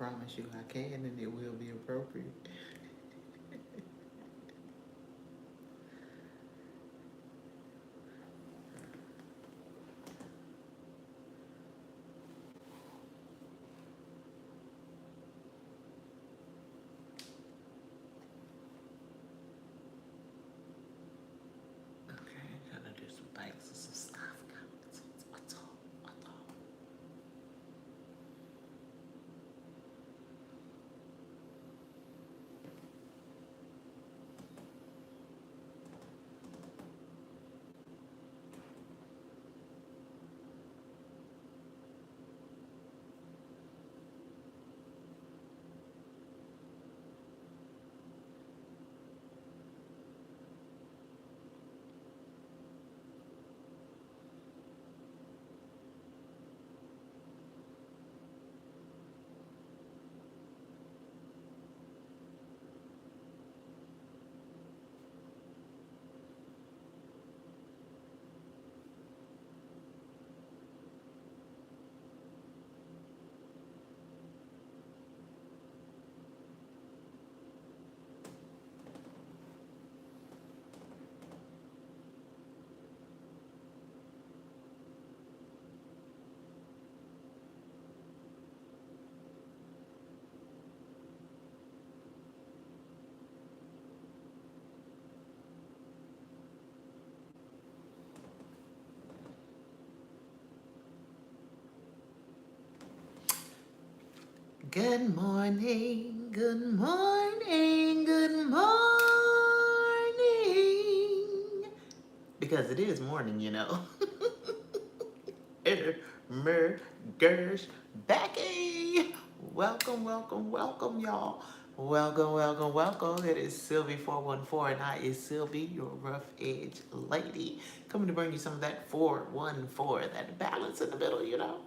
promise you I can, and it will be appropriate. Okay, gotta do some things and some stuff. What's all? What's all? Good morning, good morning, good morning. Because it is morning, you know. Gersh, Becky. Welcome, welcome, welcome, y'all. Welcome, welcome, welcome. It is Sylvie 414, and I is Sylvie, your rough edge lady, coming to bring you some of that 414, that balance in the middle, you know.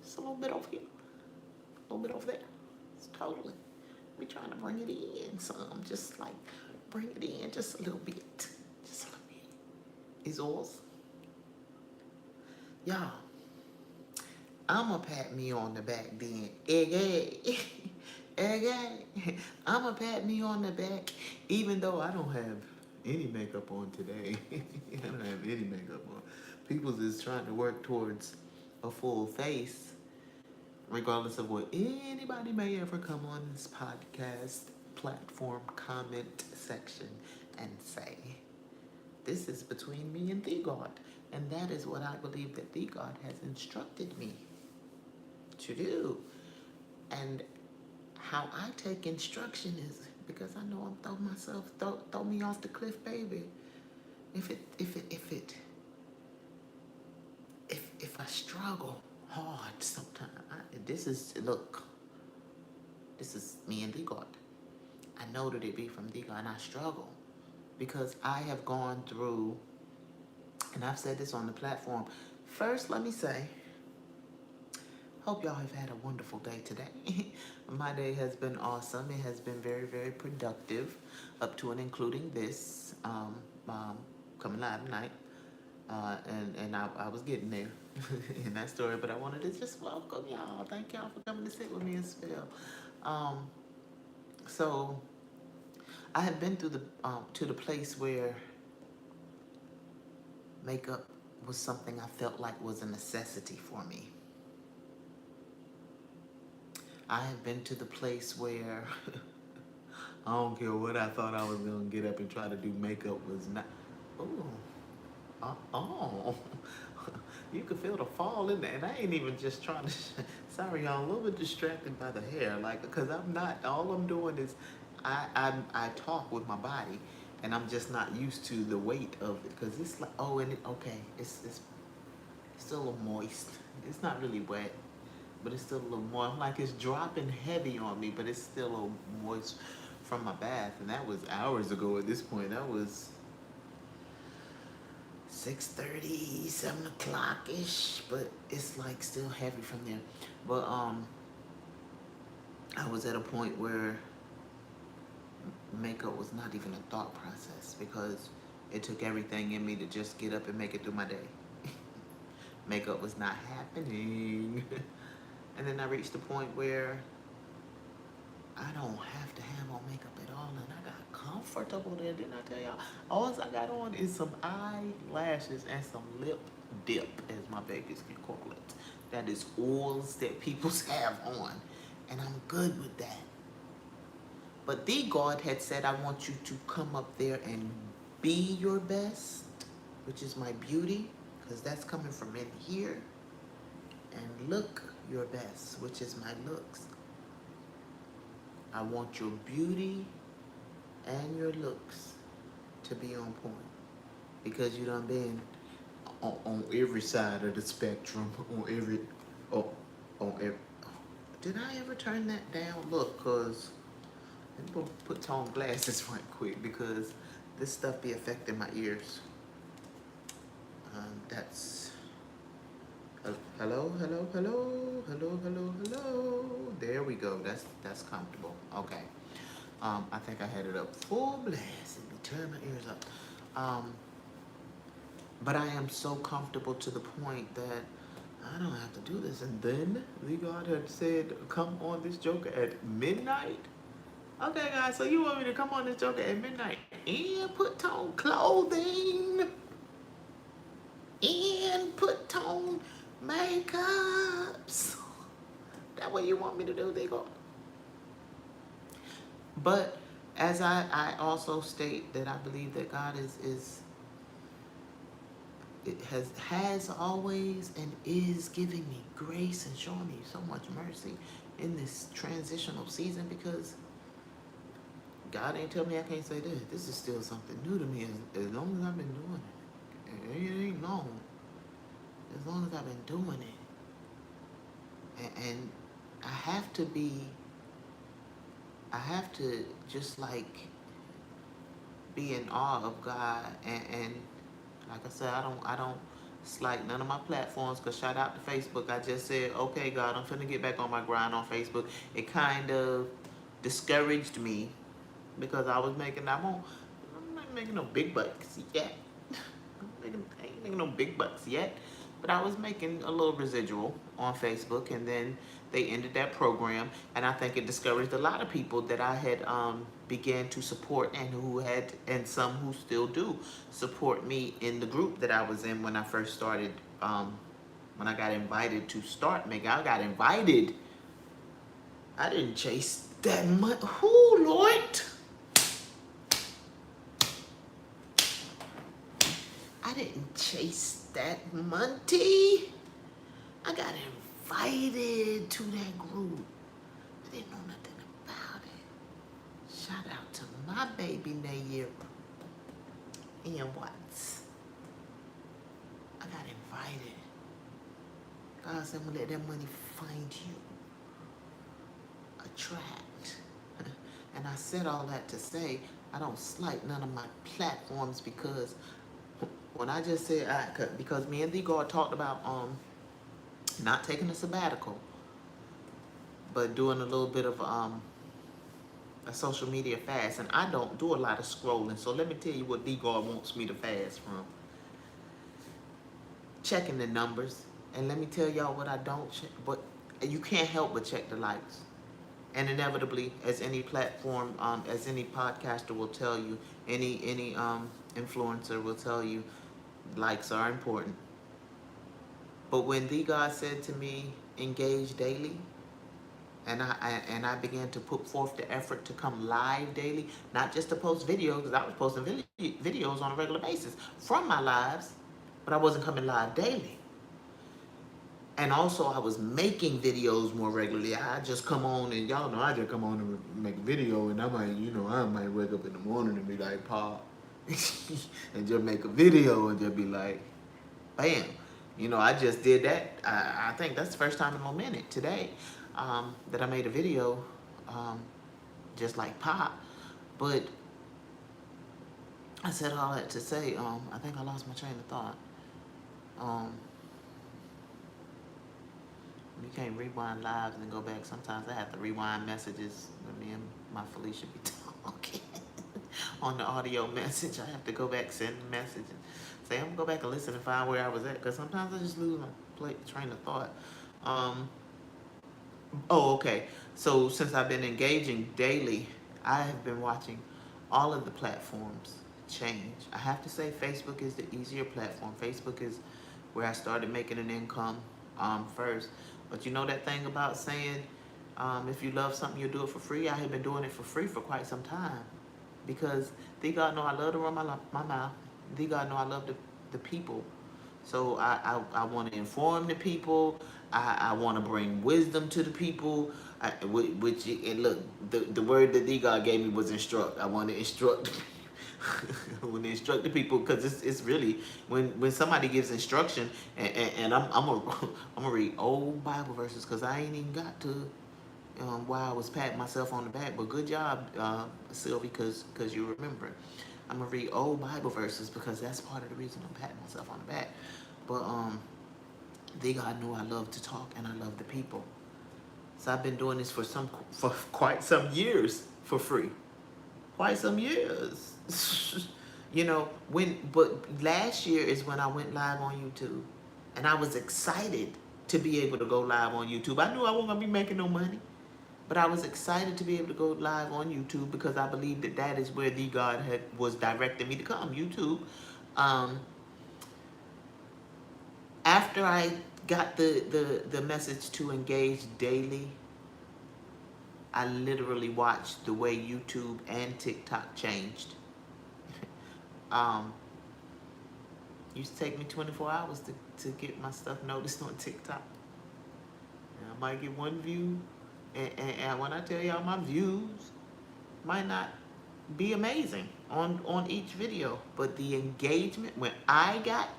Just a little bit over here, a little bit over there. It's totally. We trying to bring it in some, just like bring it in just a little bit, just a little bit. Is yours, y'all. I'ma pat me on the back then. Egg. Egg. I'ma pat me on the back, even though I don't have any makeup on today. I don't have any makeup on. People is trying to work towards a full face, regardless of what anybody may ever come on this podcast platform comment section and say. This is between me and the God. And that is what I believe that the God has instructed me to do. And how I take instruction is because I know I'm throw me off the cliff, baby. If I struggle hard sometimes, this is me and the God. I know that it be from the God, and I struggle because I have gone through, and I've said this on the platform. First, let me say, hope y'all have had a wonderful day today. My day has been awesome. It has been very, very productive, up to and including this coming live tonight. And I was getting there in that story, but I wanted to just welcome y'all. Thank y'all for coming to sit with me and spill. So I have been through to the place where makeup was something I felt like was a necessity for me. I have been to the place where I don't care what I thought I was gonna get up and try to do makeup was not. Ooh, oh, you could feel the fall in there, and I ain't even just trying to. Sorry, y'all, a little bit distracted by the hair, like because I'm not. All I'm doing is, I talk with my body, and I'm just not used to the weight of it because it's like okay, it's still a little moist. It's not really wet, but it's still a little moist. Like it's dropping heavy on me, but it's still a little moist from my bath, and that was hours ago at this point. That was 6:30, 7 o'clock ish, but it's like still heavy from there. But I was at a point where makeup was not even a thought process because it took everything in me to just get up and make it through my day. Makeup was not happening. And then I reached the point where I don't have to have on makeup at all, and I got comfortable there. Didn't I tell y'all? All I got on is some eyelashes and some lip dip, as my babies can call it. That is oils that people have on, and I'm good with that. But the God had said, I want you to come up there and be your best, which is my beauty, because that's coming from in here, and look your best, which is my looks. I want your beauty and your looks to be on point, because you done been on every side of the spectrum, on every. Did I ever turn that down? Look, cause let me put tone glasses right quick, because this stuff be affecting my ears. That's hello. There we go. That's comfortable. Okay. I think I had it up full blast. Let me turn my ears up. But I am so comfortable to the point that I don't have to do this. And then the God had said, come on this Joker at midnight. Okay, guys, so you want me to come on this Joker at midnight and put tone clothing and put tone makeups? That what you want me to do, they go. But as I also state that I believe that God has always and is giving me grace and showing me so much mercy in this transitional season, because God ain't tell me I can't say this. This is still something new to me as long as I've been doing it. And it ain't long. As long as I've been doing it. And I have to just like be in awe of God, and like I said, I don't slight none of my platforms, because shout out to Facebook. I just said, okay, God, I'm finna get back on my grind on Facebook. It kind of discouraged me, because I was making, I'm not making no big bucks yet. I ain't making no big bucks yet, but I was making a little residual on Facebook, and then they ended that program, and I think it discouraged a lot of people that I had began to support, and some who still do support me in the group that I was in when I first started, when I got invited to start making. I got invited. I didn't chase that money. Who, Lord? I didn't chase that money. I got invited to that group. I didn't know nothing about it. Shout out to my baby Nair. And what? I got invited. God said, I'm gonna let that money find you. Attract. And I said all that to say, I don't slight none of my platforms, because when I just said, because me and the God talked about not taking a sabbatical, but doing a little bit of a social media fast. And I don't do a lot of scrolling, so let me tell you what the God wants me to fast from. Checking the numbers. And let me tell y'all what I don't check, but you can't help but check the likes. And inevitably, as any platform, as any podcaster will tell you, any influencer will tell you, likes are important. But when the God said to me, engage daily, and I began to put forth the effort to come live daily, not just to post videos, because I was posting videos on a regular basis from my lives, but I wasn't coming live daily. And also, I was making videos more regularly. I just come on, and y'all know I just come on and make a video, and I might wake up in the morning and be like, Paul, and just make a video and just be like, bam. I just did that. I think that's the first time in a minute today that I made a video just like Pop. But I said all that to say, I think I lost my train of thought. You can't rewind lives and go back. Sometimes I have to rewind messages when me and my Felicia be talking on the audio message. I have to go back, send a message, and say, I'm going to go back and listen and find where I was at, because sometimes I just lose my train of thought. Oh, okay. So since I've been engaging daily, I have been watching all of the platforms change. I have to say Facebook is the easier platform. Facebook is where I started making an income first. But you know that thing about saying if you love something, you do it for free? I have been doing it for free for quite some time. Because thee God know I love to run my mouth. Thee God know I love the people. So I want to inform the people. I want to bring wisdom to the people. Which and look, the word that the God gave me was instruct. I want to instruct. I want to instruct the people because it's really when somebody gives instruction and I'm a I'm gonna read old Bible verses because I ain't even got to while I was patting myself on the back. But good job, Sylvie, because you remember. I'm gonna read old Bible verses because that's part of the reason I'm patting myself on the back. But they God knew I love to talk and I love the people. So I've been doing this for quite some years for free. Quite some years. But last year is when I went live on YouTube. And I was excited to be able to go live on YouTube. I knew I wasn't gonna be making no money. But I was excited to be able to go live on YouTube because I believe that is where the God was directing me to come, YouTube. Um, After I got the message to engage daily, I literally watched the way YouTube and TikTok changed. um, used to take me 24 hours to get my stuff noticed on TikTok. And I might get one view, and when I tell y'all my views might not be amazing on each video, but the engagement when I got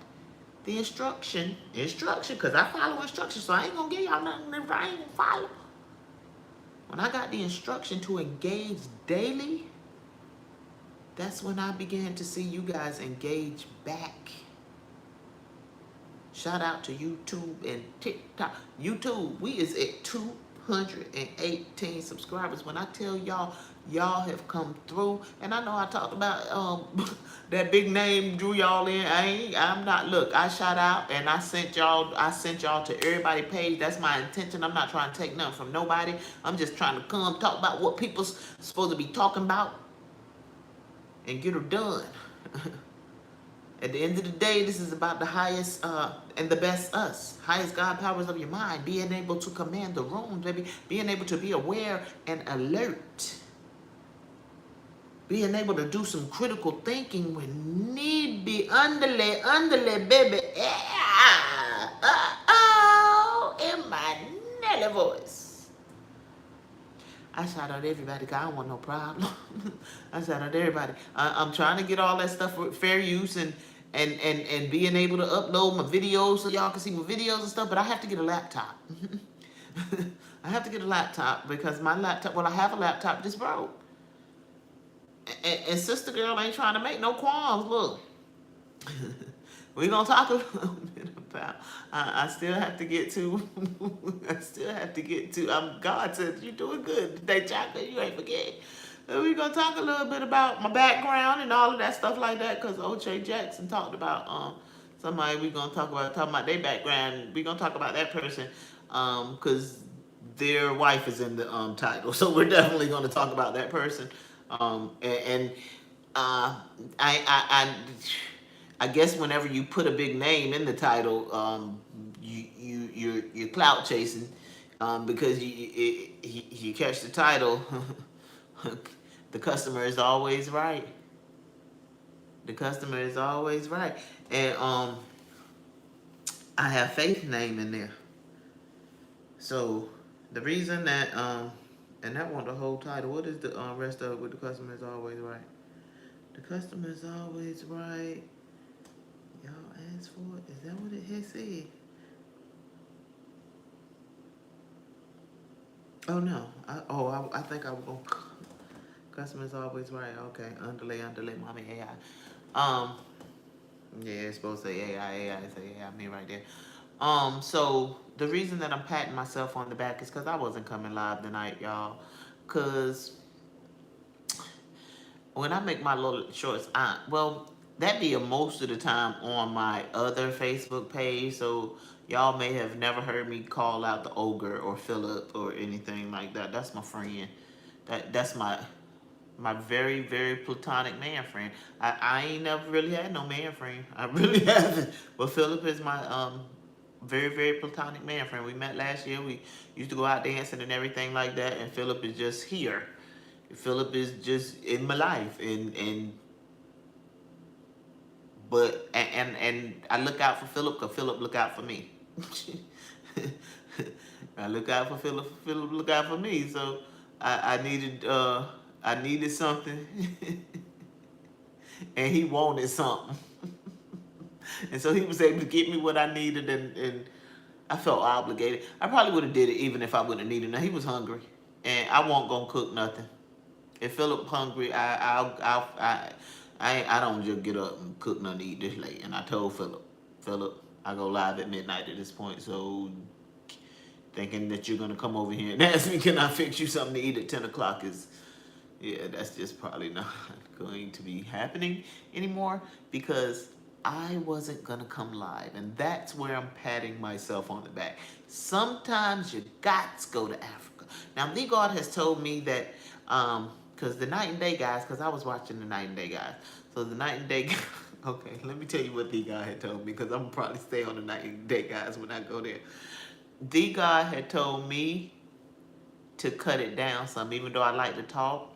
the instruction, because I follow instructions, so I ain't gonna give y'all nothing if I ain't gonna follow. When I got the instruction to engage daily, that's when I began to see you guys engage back. Shout out to YouTube and TikTok. YouTube, we is at 218 subscribers. When I tell y'all, y'all have come through. And I know I talked about that big name drew y'all in. I'm not, look, I shout out and I sent y'all to everybody page. That's my intention. I'm not trying to take nothing from nobody. I'm just trying to come talk about what people's supposed to be talking about and get her done. At the end of the day, this is about the highest and the best us. Highest God powers of your mind. Being able to command the room, baby. Being able to be aware and alert. Being able to do some critical thinking when need be. Underlay, baby. Yeah. In my Nelly voice. I shout out everybody because I don't want no problem. I shout out everybody. I'm trying to get all that stuff for fair use and being able to upload my videos so y'all can see my videos and stuff, but I have to get a laptop. I have to get a laptop because my laptop, well, I have a laptop just broke. And sister girl ain't trying to make no qualms, look. We're going to talk a little bit about, I still have to get to, God said, you're doing good today, chocolate, you ain't forget. We're going to talk a little bit about my background and all of that stuff like that, because O.J. Jackson talked about somebody we're going to talking about their background. We're going to talk about that person because their wife is in the title. So we're definitely going to talk about that person. I guess whenever you put a big name in the title, you're clout chasing because you catch the title. The customer is always right. The customer is always right, and I have faith name in there. So the reason that and that wasn't the whole title. What is the rest of it with the customer is always right? The customer is always right. Y'all asked for it. Is that what it had said? Oh no. I think I was going. Customer's always right. Okay. Andale, mommy AI. Yeah, it's supposed to say AI. Say AI. Me right there. So the reason that I'm patting myself on the back is because I wasn't coming live tonight, y'all. Cause when I make my little shorts, that be most of the time on my other Facebook page. So y'all may have never heard me call out the ogre or Philip or anything like that. That's my friend. That's my very, very platonic man friend. I ain't never really had no man friend. I really haven't. But Philip is my very, very platonic man friend. We met last year. We used to go out dancing and everything like that. And Philip is just here. Philip is just in my life. And but and I look out for Philip because Philip look out for me. I look out for Philip. Philip look out for me. So I needed something, and he wanted something, and so he was able to get me what I needed, and I felt obligated. I probably would have did it even if I wouldn't have needed. Now he was hungry, and I won't gonna cook nothing. If Philip hungry, I don't just get up and cook nothing to eat this late. And I told Philip, I go live at midnight at this point, so thinking that you're gonna come over here and ask me, can I fix you something to eat at 10 o'clock is, yeah, that's just probably not going to be happening anymore because I wasn't gonna come live, and that's where I'm patting myself on the back. Sometimes you got to go to Africa. Now, The God has told me that, because the Night and Day guys, because I was watching the Night and Day guys, so the Night and Day guys, okay, let me tell you what The God had told me, because I'm gonna probably stay on the Night and Day guys when I go there. The God had told me to cut it down some, even though I like to talk.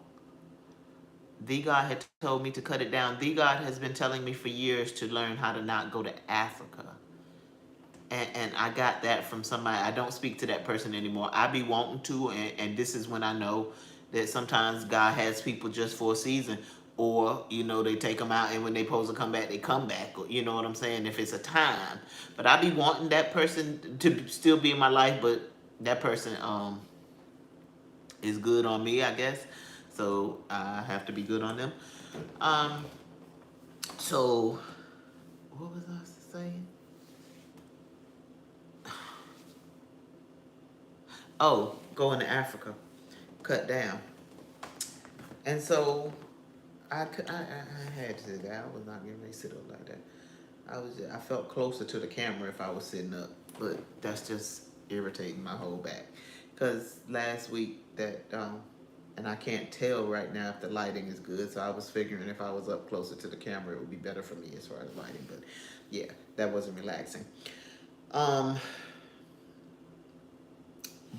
The God had told me to cut it down. The God has been telling me for years to learn how to not go to Africa. And I got that from somebody. I don't speak to that person anymore. I be wanting to, and this is when I know that sometimes God has people just for a season, or they take them out, and when they supposed to come back, they come back. Or, you know what I'm saying? If it's a time, but I be wanting that person to still be in my life, but that person is good on me, I guess. So I have to be good on them. So what was I saying? Oh, going to Africa, cut down. And so I had to sit down. I was not getting ready to sit up like that. I felt closer to the camera if I was sitting up, but that's just irritating my whole back. Cause last week and I can't tell right now if the lighting is good, so I was figuring if I was up closer to the camera, it would be better for me as far as lighting. But yeah, that wasn't relaxing.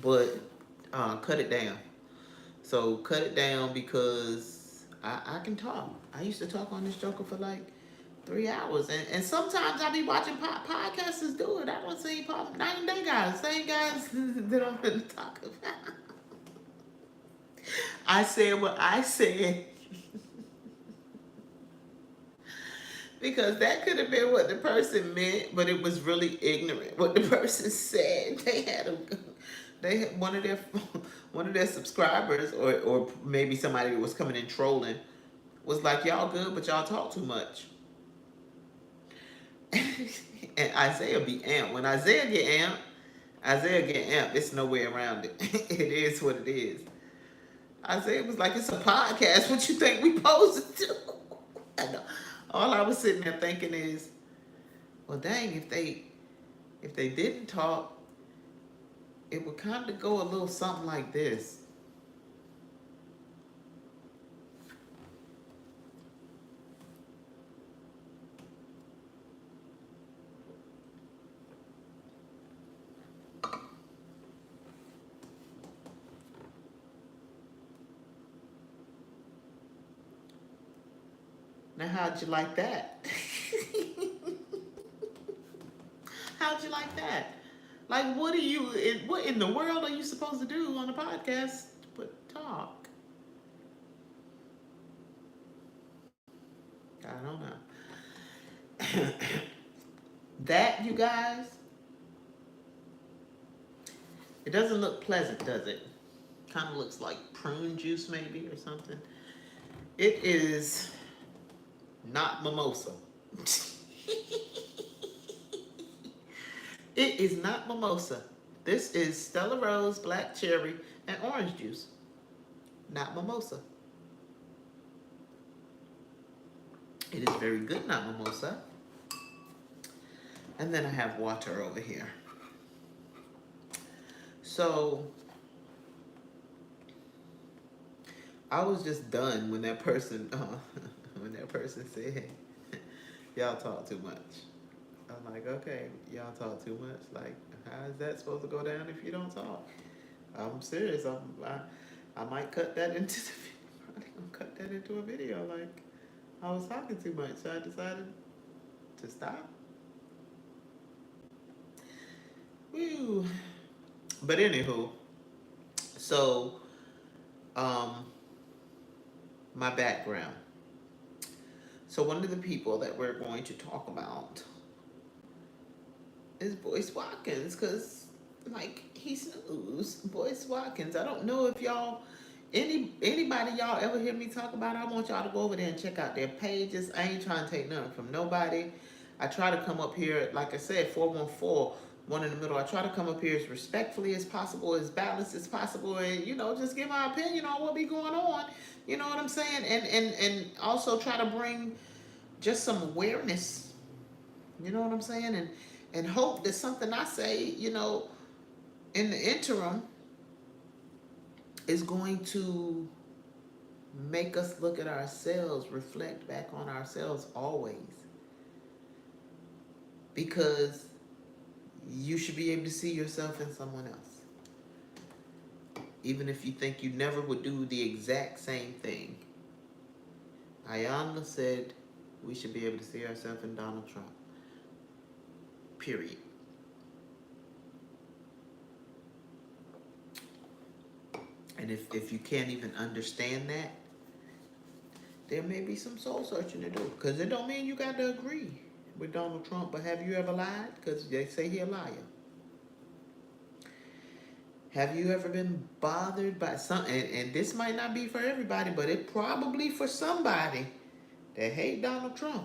But cut it down. So cut it down because I can talk. I used to talk on this joker for like 3 hours, and sometimes I be watching podcasters do it. I don't see Night and Day guys, same guys that I'm going to talk about. I said what I said because that could have been what the person meant, but it was really ignorant what the person said. They had one of their subscribers, or maybe somebody that was coming in trolling, was like, y'all good, but y'all talk too much. And Isaiah be amped. When Isaiah get amped, it's no way around it. It is what it is. Isaiah was like, it's a podcast. What you think we supposed to do? I know. All I was sitting there thinking is, well, dang, if they didn't talk, it would kind of go a little something like this. Now, how'd you like that? How'd you like that? Like, what in the world are you supposed to do on a podcast but talk? I don't know. That, you guys, it doesn't look pleasant, does it? Kind of looks like prune juice maybe or something. It is not mimosa. It is not mimosa. This is Stella Rose, black cherry, and orange juice. Not mimosa. It is very good, not mimosa. And then I have water over here. So I was just done when that person when that person said, "Y'all talk too much." I'm like, okay, y'all talk too much. Like, how is that supposed to go down if you don't talk? I'm serious. I might cut that into the video. Probably gonna cut that into a video. Like, I was talking too much, so I decided to stop. Woo. But anywho, so um, my background. So one of the people that we're going to talk about is Boyce Watkins, because like he snooze. Boyce Watkins. I don't know if y'all anybody y'all ever hear me talk about it. I want y'all to go over there and check out their pages. I ain't trying to take nothing from nobody. I try to come up here, like I said, 414, one in the middle. I try to come up here as respectfully as possible, as balanced as possible, and just give my opinion on what be going on. You know what I'm saying? And also try to bring just some awareness. You know what I'm saying? And hope that something I say, in the interim is going to make us look at ourselves, reflect back on ourselves always. Because you should be able to see yourself in someone else. Even if you think you never would do the exact same thing. Ayanna said we should be able to see ourselves in Donald Trump. Period. And if you can't even understand that, there may be some soul searching to do. Because it don't mean you got to agree with Donald Trump, but have you ever lied? Because they say he a liar. Have you ever been bothered by something? And this might not be for everybody, but it probably for somebody that hate Donald Trump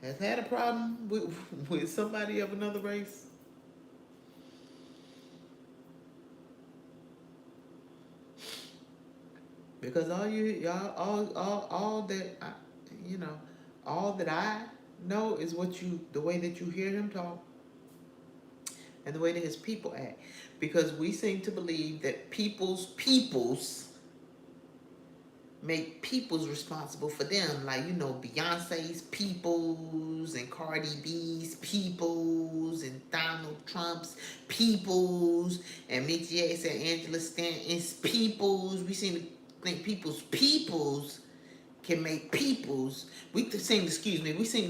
has had a problem with somebody of another race. Because all that all that I know is the way that you hear him talk and the way that his people act. Because we seem to believe that peoples make peoples responsible for them. Like, Beyonce's peoples and Cardi B's peoples and Donald Trump's peoples and Mickey and Angela Stanton's peoples. We seem to think peoples can make peoples. We seem to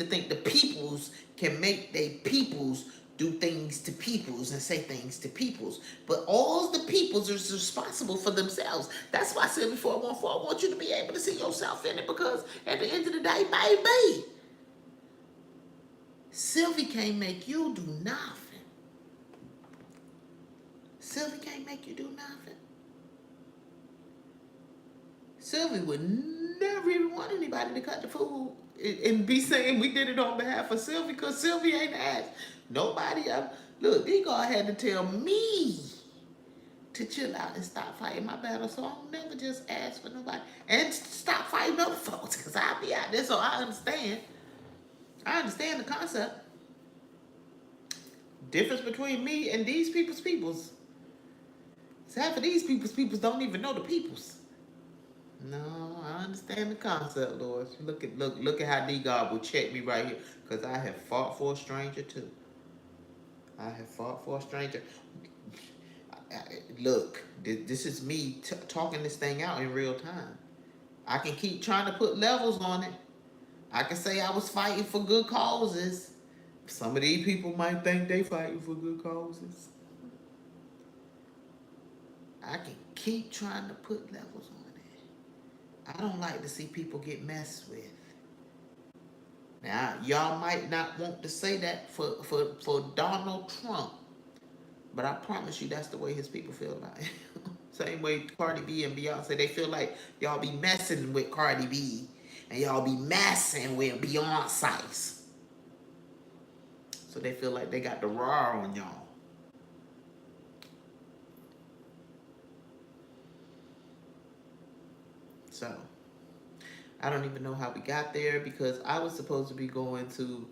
think the peoples can make they peoples do things to peoples and say things to peoples. But all the peoples are responsible for themselves. That's why I said before, I want you to be able to see yourself in it, because at the end of the day, baby, Sylvie can't make you do nothing. Sylvie can't make you do nothing. Sylvie would never even want anybody to cut the food and be saying we did it on behalf of Sylvie, because Sylvie ain't asked nobody. Look, they God had to tell me to chill out and stop fighting my battle, so I'll never just ask for nobody and stop fighting other folks, because I'll be out there. So I understand the concept. Difference between me and these peoples is half of these peoples don't even know the peoples. No, I understand the concept, Lord. Look at how D God will check me right here, because I have fought for a stranger too. I have fought for a stranger. Look, this is me talking this thing out in real time. I can keep trying to put levels on it. I can say I was fighting for good causes. Some of these people might think they fighting for good causes. I can keep trying to put levels on it. I don't like to see people get messed with. Now, y'all might not want to say that for Donald Trump, but I promise you that's the way his people feel about it. Same way Cardi B and Beyonce, they feel like y'all be messing with Cardi B and y'all be messing with Beyonce. So they feel like they got the raw on y'all. So I don't even know how we got there because I was supposed to be going to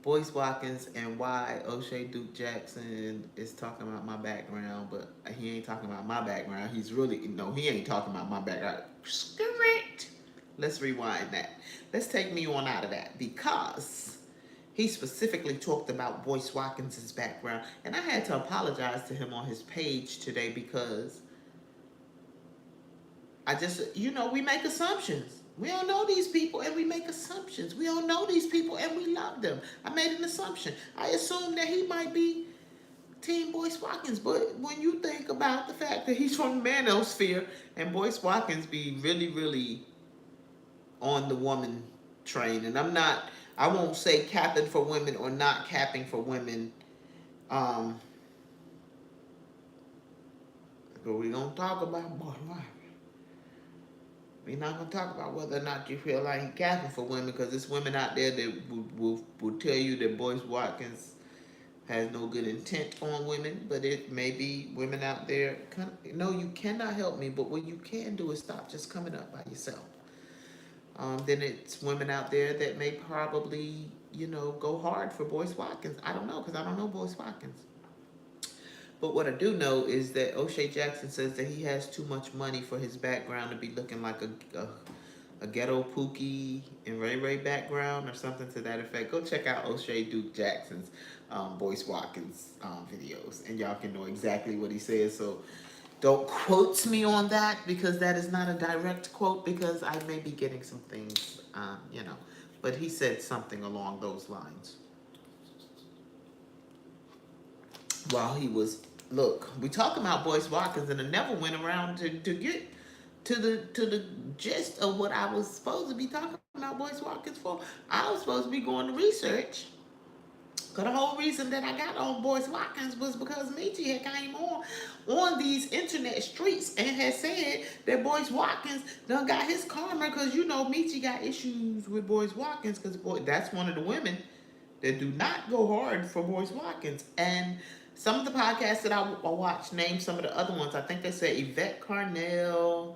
Boyce Watkins and why O'Shea Duke Jackson is talking about my background, but he ain't talking about my background. He's really, no, he ain't talking about my background. Correct. Let's rewind that. Let's take me on out of that because he specifically talked about Boyce Watkins' background, and I had to apologize to him on his page today because I just, we make assumptions. We don't know these people and we make assumptions. We don't know these people and we love them. I made an assumption. I assumed that he might be Team Boyce Watkins, but when you think about the fact that he's from the manosphere and Boyce Watkins be really, really on the woman train, and I won't say capping for women or not capping for women, but we don't talk about Boyce Watkins. We're not going to talk about whether or not you feel like he's capping for women because there's women out there that will tell you that Boyce Watkins has no good intent on women, but it may be women out there. No, you cannot help me, but what you can do is stop just coming up by yourself. Then it's women out there that may probably, go hard for Boyce Watkins. I don't know because I don't know Boyce Watkins. But what I do know is that O'Shea Jackson says that he has too much money for his background to be looking like a ghetto Pookie and Ray Ray background or something to that effect. Go check out O'Shea Duke Jackson's Boyce Watkins videos, and y'all can know exactly what he says. So don't quote me on that because that is not a direct quote because I may be getting some things, But he said something along those lines. While he was, look, we talking about Boyce Watkins, and I never went around to get to the gist of what I was supposed to be talking about Boyce Watkins for. I was supposed to be going to research. Cause the whole reason that I got on Boyce Watkins was because Michi had came on these internet streets and had said that Boyce Watkins done got his karma because Michi got issues with Boyce Watkins because that's one of the women that do not go hard for Boyce Watkins. And some of the podcasts that I watched named some of the other ones. I think they said Yvette Carnell.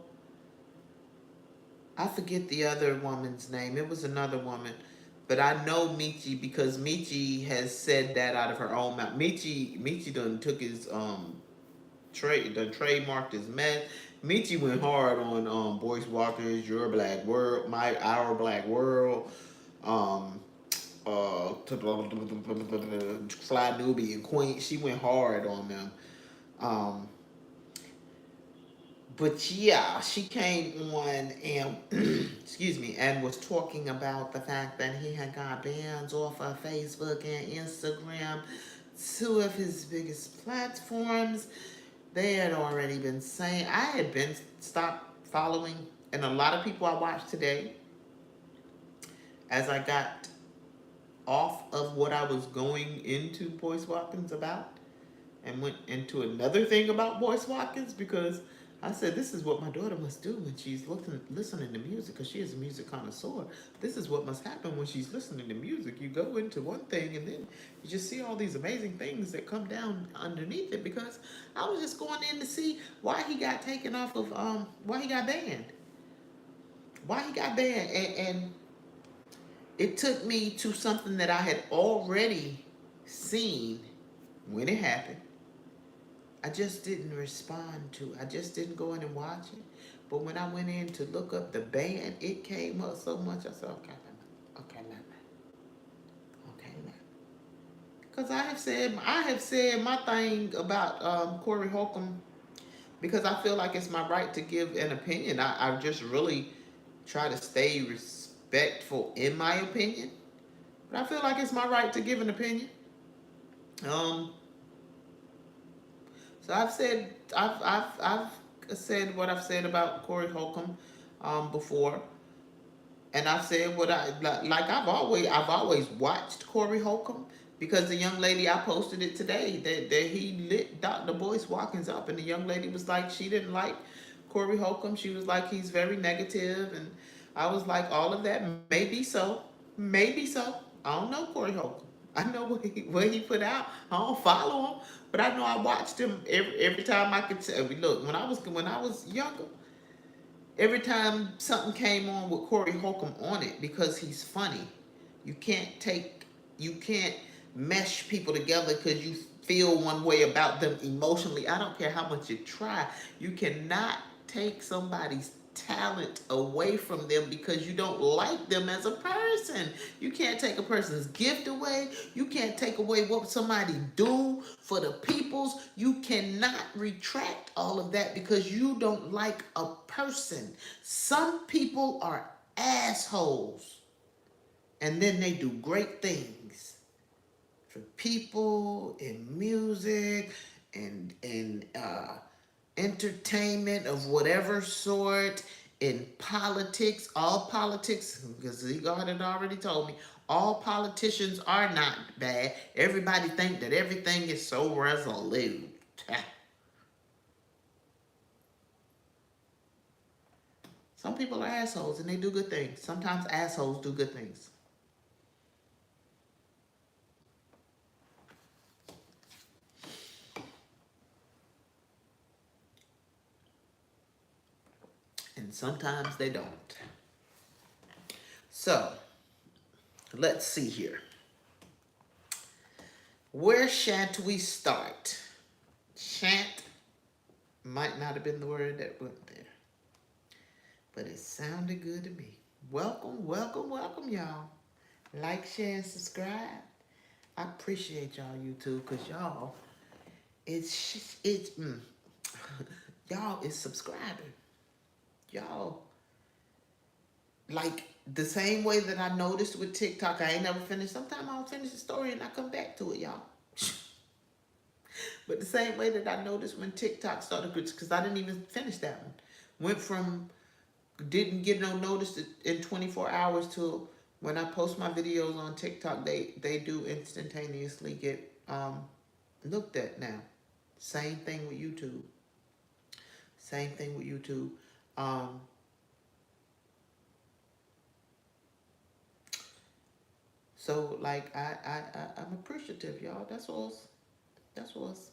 I forget the other woman's name. It was another woman. But I know Michi because Michi has said that out of her own mouth. Michi done took his trademarked his mess. Michi went hard on Boyce Watkins, Your Black World, Our Black World, Fly Nubian Queen. She went hard on them. But yeah, she came on and excuse me, and was talking about the fact that he had got bans off of Facebook and Instagram, two of his biggest platforms. They had already been saying I had been stopped following, and a lot of people I watched today, as I got off of what I was going into Boyce Watkins about, and went into another thing about Boyce Watkins because I said, this is what my daughter must do when she's listening to music because she is a music connoisseur. This is what must happen when she's listening to music. You go into one thing and then you just see all these amazing things that come down underneath it because I was just going in to see why he got taken off of, why he got banned. Why he got banned. And it took me to something that I had already seen when it happened. I just didn't respond to it. I just didn't go in and watch it. But when I went in to look up the band, it came up so much. I said, okay, because I have said my thing about Corey Holcomb because I feel like it's my right to give an opinion. I just really try to stay respectful in my opinion, but I feel like it's my right to give an opinion. So I've said what I've said about Corey Holcomb before, and I've said what I've always watched Corey Holcomb because the young lady I posted it today that he lit Dr. Boyce Watkins up, and the young lady was like she didn't like Corey Holcomb. She was like he's very negative, and I was like all of that may be so. I don't know Corey Holcomb. I know what he put out. I don't follow him, but I know I watched him every time I could say. Look, when I was younger, Every time something came on with Corey Holcomb on it, because he's funny. You can't take, you can't mesh people together because you feel one way about them emotionally. I don't care how much you try. You cannot take somebody's talent away from them because you don't like them as a person. You can't take a person's gift away. You can't take away what somebody do for the peoples. You cannot retract all of that because you don't like a person. Some people are assholes and then they do great things for people in music and entertainment of whatever sort, in politics. All politics, because God had already told me, all politicians are not bad. Everybody think that everything is so resolute. Some people are assholes and they do good things. Sometimes assholes do good things. And sometimes they don't. So, let's see here. Where shan't we start? Shan't might not have been the word that went there, but it sounded good to me. Welcome, welcome, welcome, y'all. Like, share, and subscribe. I appreciate y'all, YouTube, because y'all, y'all is subscribing. Y'all, like the same way that I noticed with TikTok, I ain't never finished. Sometimes I'll finish the story and I come back to it, y'all. But the same way that I noticed when TikTok started, because I didn't even finish that one. Went from didn't get no notice in 24 hours to when I post my videos on TikTok, they do instantaneously get looked at now. Same thing with YouTube. Same thing with YouTube. Um, so like I'm appreciative, y'all. That's what's.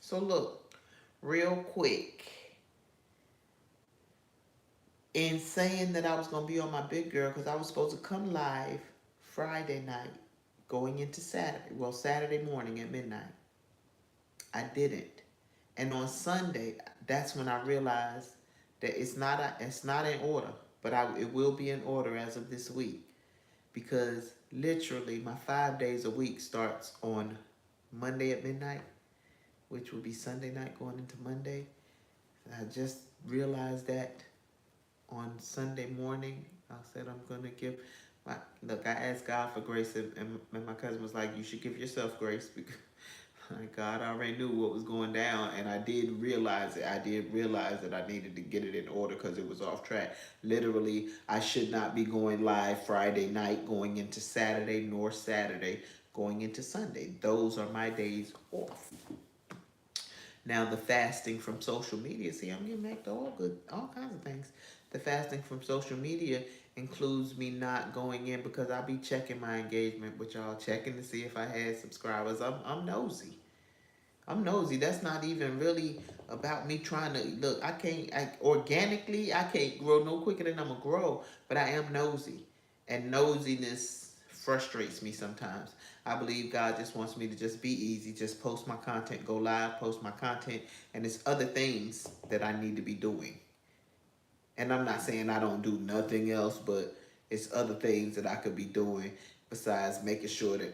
So look, real quick. In saying that I was gonna be on my big girl, because I was supposed to come live Friday night, going into Saturday. Well, Saturday morning at midnight. I didn't, and on Sunday, that's when I realized that it's not in order, but it will be in order as of this week, because literally my 5 days a week starts on Monday at midnight, which will be Sunday night going into Monday. I just realized that on Sunday morning. I said I'm gonna give my look. I asked God for grace, and my cousin was like, "You should give yourself grace because God already knew what was going down." And I did realize it. I did realize that I needed to get it in order because it was off track. Literally, I should not be going live Friday night, going into Saturday, nor Saturday going into Sunday. Those are my days off. Now the fasting from social media, see, I'm getting back to all kinds of things. The fasting from social media includes me not going in because I'll be checking my engagement with y'all, checking to see if I had subscribers. I'm nosy. I'm nosy. That's not even really about me trying to look. Organically, I can't grow no quicker than I'm gonna grow, but I am nosy, and nosiness frustrates me sometimes. I believe God just wants me to just be easy, just post my content, go live, post my content, and there's other things that I need to be doing. And I'm not saying I don't do nothing else, but it's other things that I could be doing besides making sure that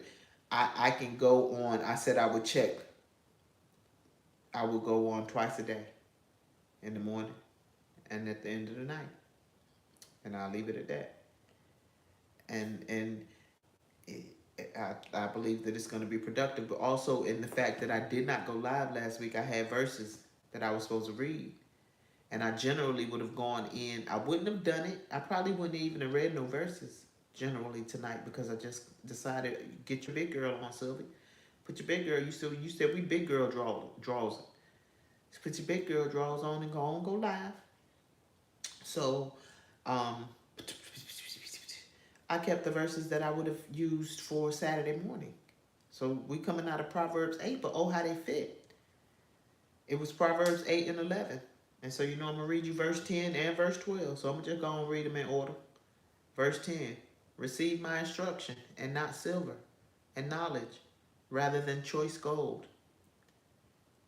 I can go on. I said I would check. I would go on twice a day, in the morning and at the end of the night, and I'll leave it at that. And I believe that it's going to be productive, but also in the fact that I did not go live last week. I had verses that I was supposed to read, and I generally would have gone in. I wouldn't have done it. I probably wouldn't even have read no verses generally tonight because I just decided get your big girl on, Sylvie. Put your big girl. You said we big girl draws. Put your big girl draws on and go live. So, um, I kept the verses that I would have used for Saturday morning. So we coming out of Proverbs 8, but oh how they fit. It was Proverbs 8 and 11. And so you know I'm going to read you verse 10 and verse 12. So I'm just going to read them in order. Verse 10, receive my instruction and not silver and knowledge rather than choice gold.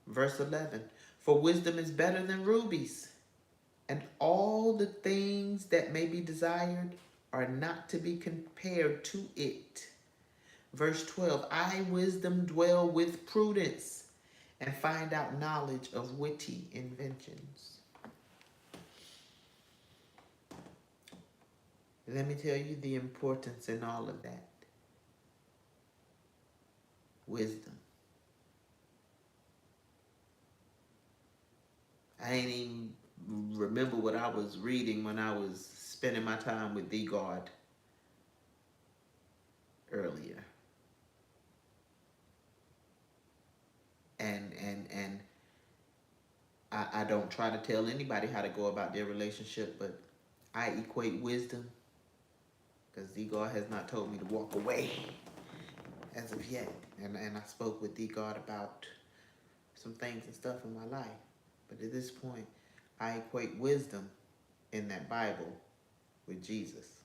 Verse 11, for wisdom is better than rubies, and all the things that may be desired are not to be compared to it. Verse 12, I, wisdom, dwell with prudence and find out knowledge of witty inventions. Let me tell you the importance in all of that. Wisdom. I ain't even remember what I was reading when I was spending my time with the God earlier. And I don't try to tell anybody how to go about their relationship, but I equate wisdom, because the God has not told me to walk away as of yet. And I spoke with the God about some things and stuff in my life. But at this point, I equate wisdom in that Bible with Jesus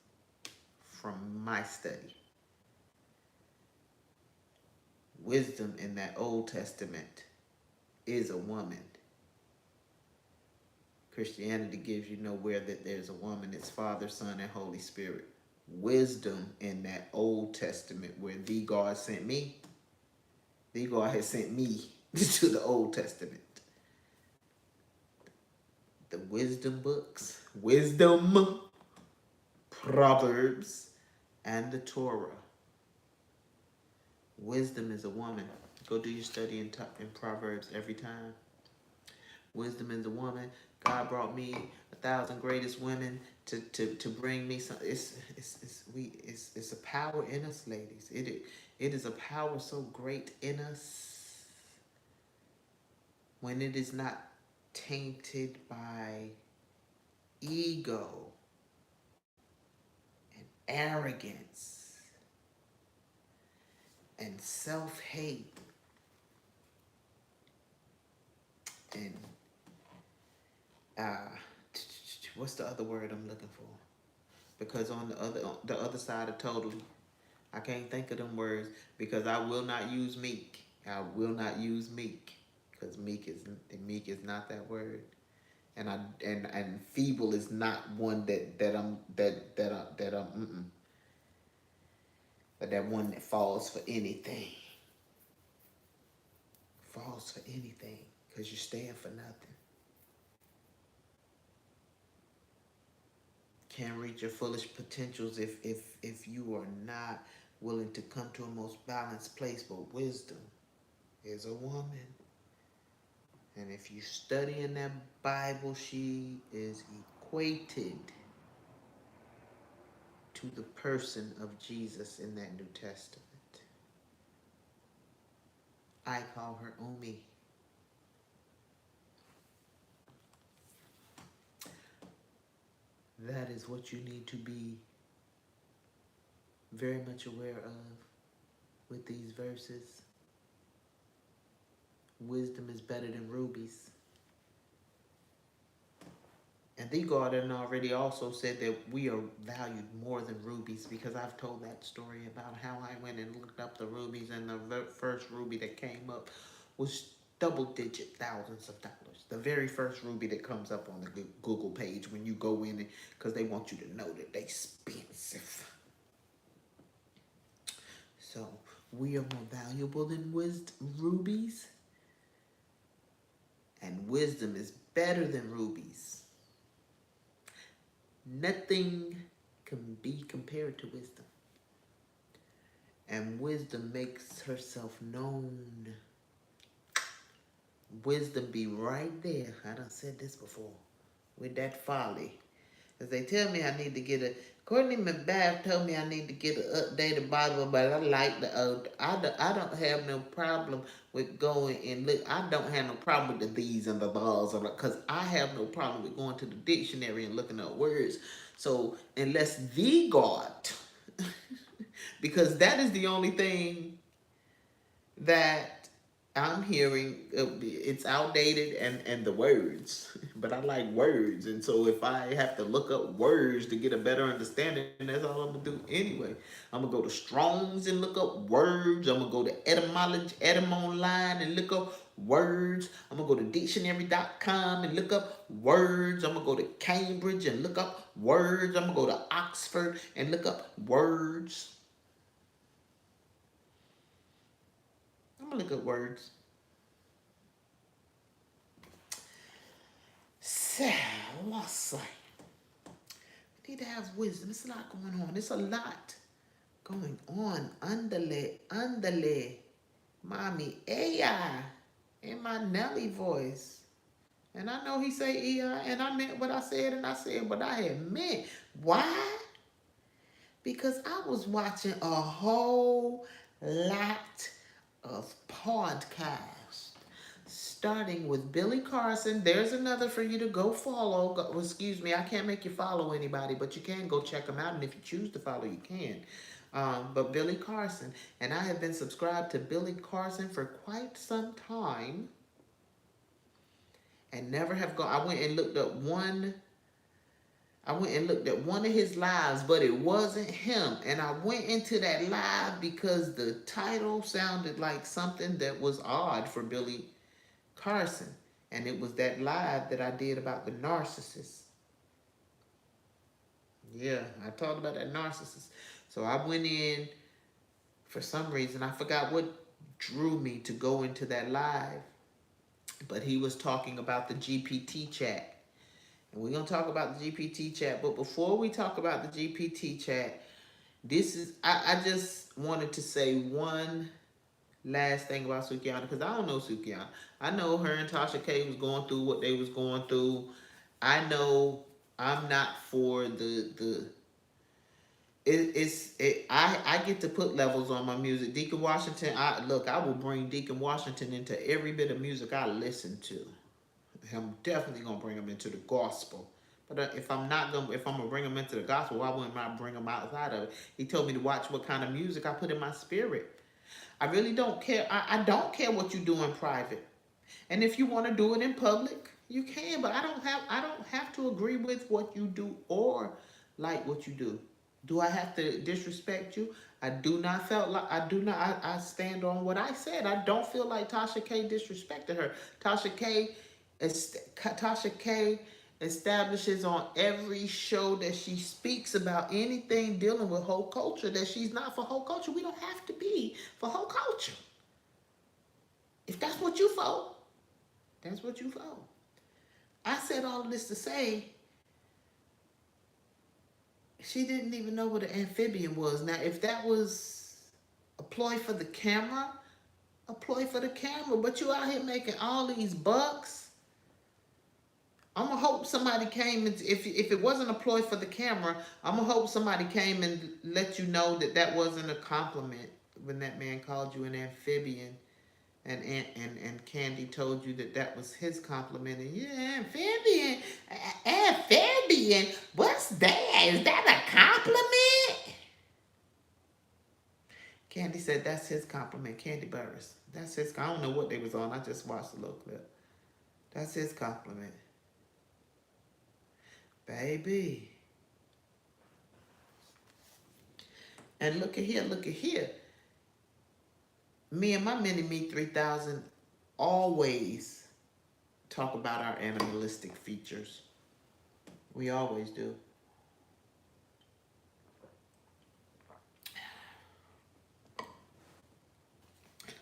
from my study. Wisdom in that Old Testament is a woman. Christianity gives you nowhere that there's a woman. It's Father, Son, and Holy Spirit. Wisdom in that Old Testament where the God sent me. The God has sent me to the Old Testament. The wisdom books, wisdom, Proverbs, and the Torah. Wisdom is a woman. Go do your study in Proverbs every time. Wisdom is a woman. God brought me 1,000 greatest women to bring me some. It's a power in us, ladies. It is a power so great in us when it is not tainted by ego and arrogance and self-hate and what's the other word I'm looking for? Because on the other side of totally, I can't think of them words, because I will not use meek. I will not use meek, because meek is not that word. And feeble is not one that one that falls for anything. Falls for anything, because you stand for nothing. Can't reach your fullest potentials if you are not willing to come to a most balanced place. But wisdom is a woman. And if you study in that Bible, she is equated to the person of Jesus in that New Testament. I call her Umi. That is what you need to be very much aware of with these verses. Wisdom is better than rubies. And the garden already also said that we are valued more than rubies, because I've told that story about how I went and looked up the rubies, and the first ruby that came up was double-digit thousands of dollars. The very first ruby that comes up on the Google page when you go in, because they want you to know that they're expensive. So we are more valuable than rubies, and wisdom is better than rubies. Nothing can be compared to wisdom. And wisdom makes herself known. Wisdom be right there. I done said this before. With that folly. As they tell me I need to get Courtney McBath told me I need to get an updated Bible, but I like the old. I don't have no problem with going and look. I don't have no problem with the these and the those, because I have no problem with going to the dictionary and looking up words. So unless the God, because that is the only thing that I'm hearing it's outdated and the words, but I like words, and so if I have to look up words to get a better understanding, that's all I'm gonna do anyway. I'm gonna go to Strong's and look up words. I'm gonna go to etymology, Etymon and look up words. I'm gonna go to dictionary.com and look up words. I'm gonna go to Cambridge and look up words. I'm gonna go to Oxford and look up words. I'm gonna look up words. So, what's that? We need to have wisdom. There's a lot going on. There's a lot going on. Andale, andale. Mommy, AI. In my Nelly voice. And I know he say AI, and I meant what I said, and I said what I had meant. Why? Because I was watching a whole lot of podcasts, starting with Billy Carson. There's another for you to go follow. Excuse me, I can't make you follow anybody, but you can go check them out, and if you choose to follow, you can. But Billy Carson, and I have been subscribed to Billy Carson for quite some time, and never have gone. I went and looked at one of his lives, but it wasn't him. And I went into that live because the title sounded like something that was odd for Billy Carson. And it was that live that I did about the narcissist. Yeah, I talked about that narcissist. So I went in, for some reason, I forgot what drew me to go into that live. But he was talking about the GPT chat. And we're going to talk about the GPT chat. But before we talk about the GPT chat, I just wanted to say one last thing about Sukiana, because I don't know Sukiana. I know her and Tasha K was going through what they was going through. I know I'm not for I get to put levels on my music. Deacon Washington, I will bring Deacon Washington into every bit of music I listen to. I'm definitely gonna bring him into the gospel. But if I'm gonna bring him into the gospel, why wouldn't I bring him outside of it? He told me to watch what kind of music I put in my spirit. I really don't care. I don't care what you do in private. And if you want to do it in public, you can. But I don't have to agree with what you do or like what you do. Do I have to disrespect you? I do not felt like I do not. I stand on what I said. I don't feel like Tasha K disrespected her. Tasha K establishes on every show that she speaks about anything dealing with whole culture that she's not for whole culture. We don't have to be for whole culture. If that's what you for, that's what you for. I said all of this to say she didn't even know what an amphibian was. Now, if that was a ploy for the camera, a ploy for the camera, but you out here making all these bucks. I'm gonna hope somebody came and if it wasn't a ploy for the camera, I'm gonna hope somebody came and let you know that that wasn't a compliment when that man called you an amphibian, and Candy told you that that was his compliment. And yeah, amphibian. What's that? Is that a compliment? Candy said that's his compliment. Candy Burris. That's his. I don't know what they was on. I just watched the little clip. That's his compliment. Baby. And look at here. Me and my Mini-Me 3000 always talk about our animalistic features. We always do.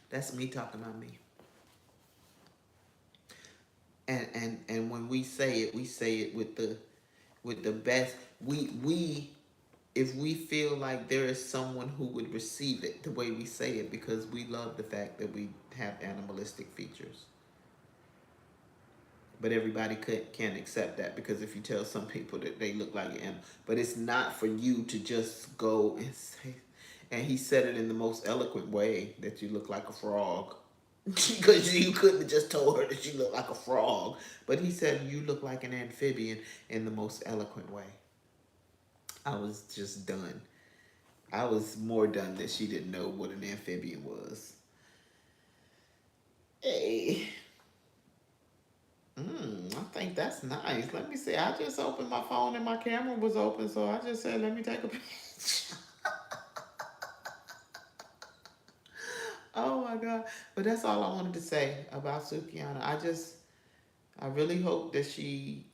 That's me talking about me. And when we say it with the best. If we feel like there is someone who would receive it the way we say it, because we love the fact that we have animalistic features. But everybody can't accept that, because if you tell some people that they look like an animal, but it's not for you to just go and say, and he said it in the most eloquent way, that you look like a frog. Because you couldn't have just told her that she looked like a frog. But he said you look like an amphibian in the most eloquent way. I was just done. I was more done that she didn't know what an amphibian was. Hey. I think that's nice. Let me see. I just opened my phone and my camera was open, so I just said, let me take a picture. Oh my God. But that's all I wanted to say about Sukiana. I really hope that she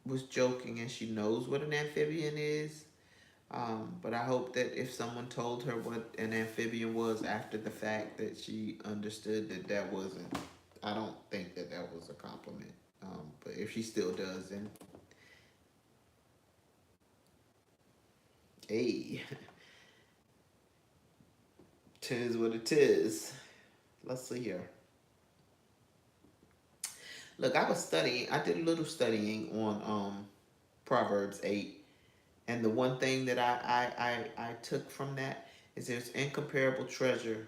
was joking and she knows what an amphibian is. But I hope that if someone told her what an amphibian was after the fact, that she understood that that wasn't, I don't think that that was a compliment. But if she still does, then hey, tis what it is. Let's see here. Look, I was studying, I did a little studying on Proverbs 8. And the one thing that I took from that is there's incomparable treasure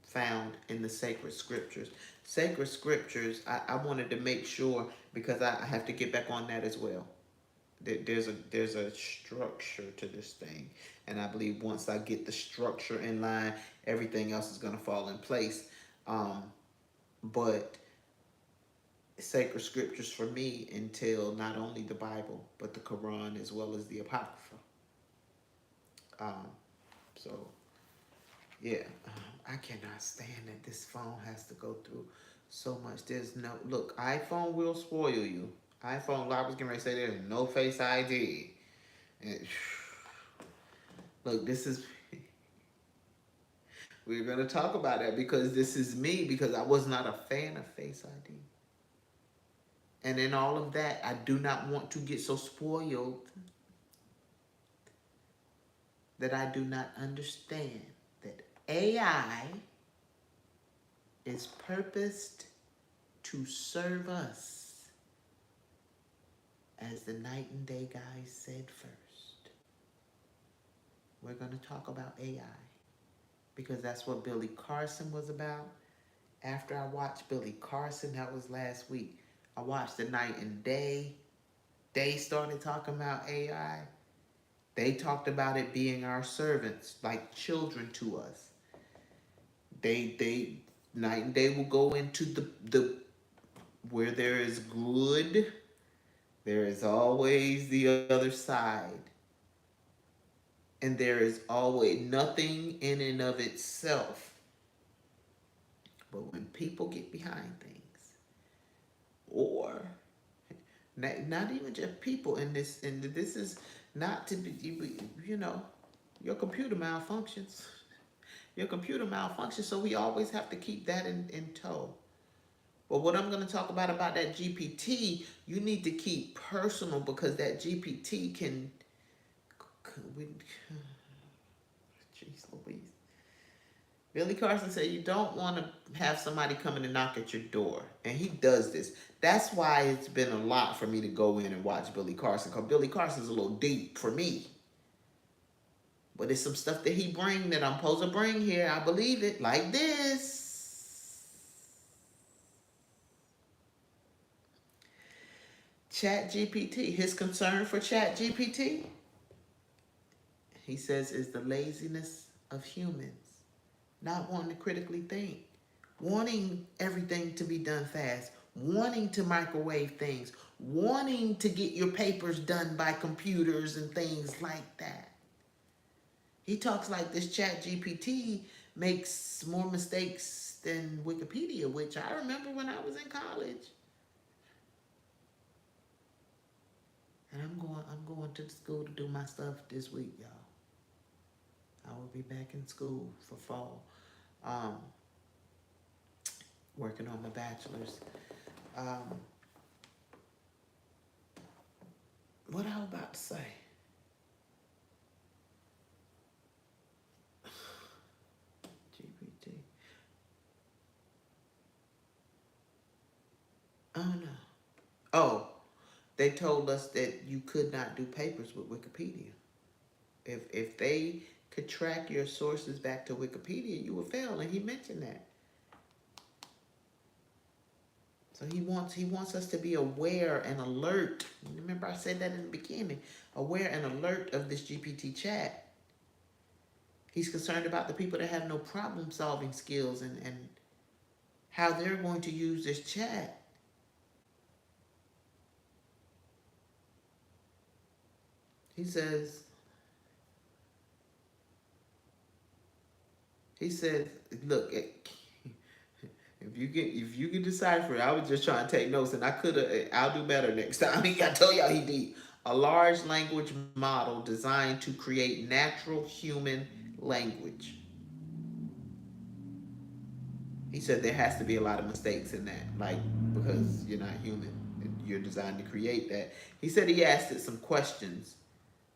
found in the sacred scriptures. Sacred scriptures, I wanted to make sure, because I have to get back on that as well. There's a structure to this thing. And I believe once I get the structure in line, everything else is going to fall in place. But sacred scriptures for me entail not only the Bible, but the Quran as well as the Apocrypha. Um, so yeah, I cannot stand that this phone has to go through so much. There's no look. iPhone will spoil you. iPhone. I was getting ready to say there's no Face ID. And, look, this is. We're gonna talk about that because this is me because I was not a fan of Face ID. And in all of that, I do not want to get so spoiled that I do not understand that AI is purposed to serve us, as the night and day guys said first. We're going to talk about AI because that's what Billy Carson was about. After I watched Billy Carson, that was last week, I watched the night and day. They started talking about AI. They talked about it being our servants, like children to us. They night and day will go into the where there is good, there is always the other side. And there is always nothing in and of itself. But when people get behind things, or not even just people in this, and this is not to be, your computer malfunctions. Your computer malfunctions, so we always have to keep that in tow. But what I'm going to talk about that GPT, you need to keep personal because that GPT can jeez Louise. Billy Carson said you don't want to have somebody coming to knock at your door. And he does this. That's why it's been a lot for me to go in and watch Billy Carson. Because Billy Carson's a little deep for me. But it's some stuff that he bring that I'm supposed to bring here. I believe it. Like this. Chat GPT. His concern for Chat GPT, he says, is the laziness of humans. Not wanting to critically think, wanting everything to be done fast, wanting to microwave things, wanting to get your papers done by computers and things like that. He talks like this Chat GPT makes more mistakes than Wikipedia, which I remember when I was in college. And I'm going to the school to do my stuff this week, y'all. I will be back in school for fall. Working on my bachelor's. What I was about to say? GPT. Oh no. Oh, they told us that you could not do papers with Wikipedia. If they could track your sources back to Wikipedia, you would fail, and he mentioned that. So he wants us to be aware and alert. Remember I said that in the beginning. Aware and alert of this GPT chat. He's concerned about the people that have no problem solving skills and how they're going to use this chat. He says, he said, look, if you can decipher it, I was just trying to take notes, and I could have. I'll do better next time. I told y'all he did a large language model designed to create natural human language. He said there has to be a lot of mistakes in that, like because you're not human, you're designed to create that. He said he asked it some questions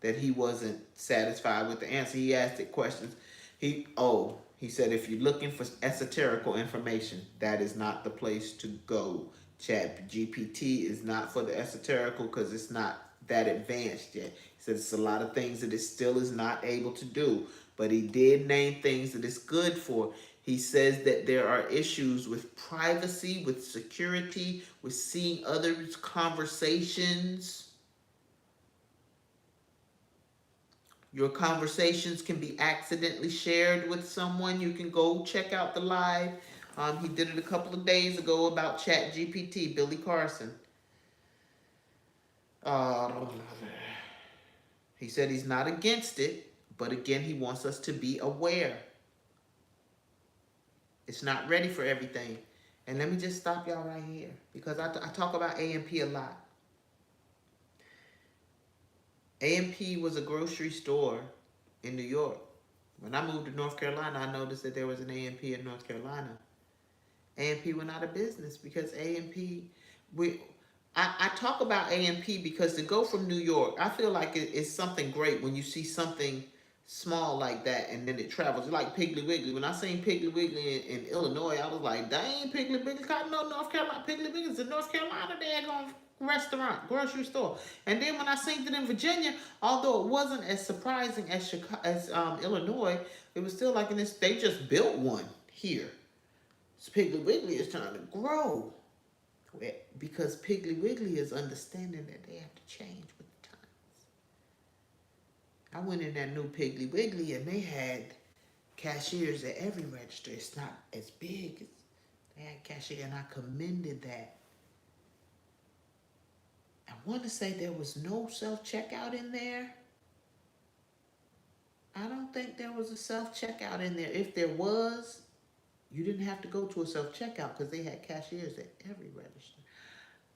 that he wasn't satisfied with the answer. He asked it questions. He said if you're looking for esoterical information, that is not the place to go. Chat GPT is not for the esoterical because it's not that advanced yet. He said it's a lot of things that it still is not able to do, but he did name things that it's good for. He says that there are issues with privacy, with security, with seeing others' conversations. Your conversations can be accidentally shared with someone. You can go check out the live. He did it a couple of days ago about Chat GPT, Billy Carson. He said he's not against it, but again, he wants us to be aware. It's not ready for everything. And let me just stop y'all right here because I talk about AMP a lot. AMP was a grocery store in New York. When I moved to North Carolina, I noticed that there was an AMP in North Carolina. AMP went out of business because I talk about AMP because to go from New York, I feel like it's something great when you see something small like that and then it travels. It's like Piggly Wiggly. When I seen Piggly Wiggly in Illinois, I was like, dang, Piggly Wiggly, I know North Carolina. Piggly Wiggly's in North Carolina, daggone restaurant, grocery store. And then when I seen it in Virginia, although it wasn't as surprising as Illinois, it was still like in this, they just built one here. So Piggly Wiggly is trying to grow because Piggly Wiggly is understanding that they have to change with the times. I went in that new Piggly Wiggly and they had cashiers at every register. It's not as big as they had cashier, and I commended that. I want to say there was no self-checkout in there. I don't think there was a self-checkout in there. If there was, you didn't have to go to a self-checkout because they had cashiers at every register.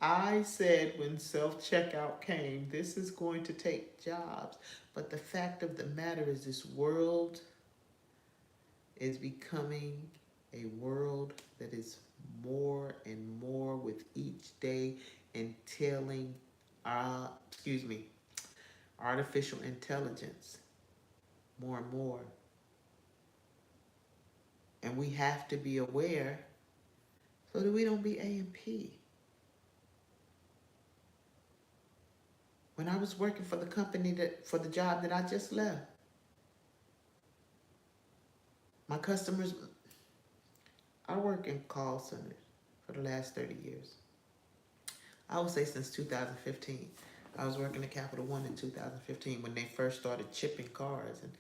I said when self-checkout came, this is going to take jobs. But the fact of the matter is this world is becoming a world that is more and more with each day entailing, artificial intelligence more and more. And we have to be aware so that we don't be AMP. When I was working for the company for the job that I just left, my customers, I work in call centers for the last 30 years. I would say since 2015. I was working at Capital One in 2015 when they first started chipping cars, and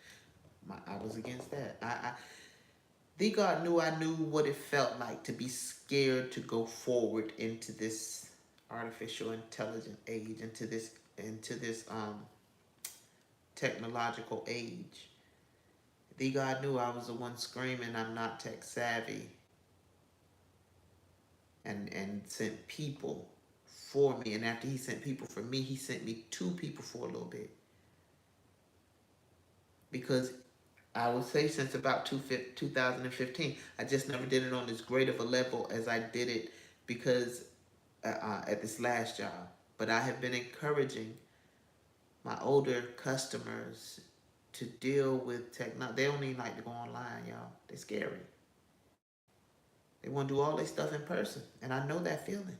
I was against that. The God knew I knew what it felt like to be scared to go forward into this artificial intelligent age, into this technological age. The God knew I was the one screaming, I'm not tech savvy, and sent people for me. And after he sent people for me, he sent me 2 people for a little bit. Because I would say since about 2015, I just never did it on as great of a level as I did it because at this last job. But I have been encouraging my older customers to deal with technology. They don't even like to go online, y'all. They're scary. They want to do all their stuff in person. And I know that feeling.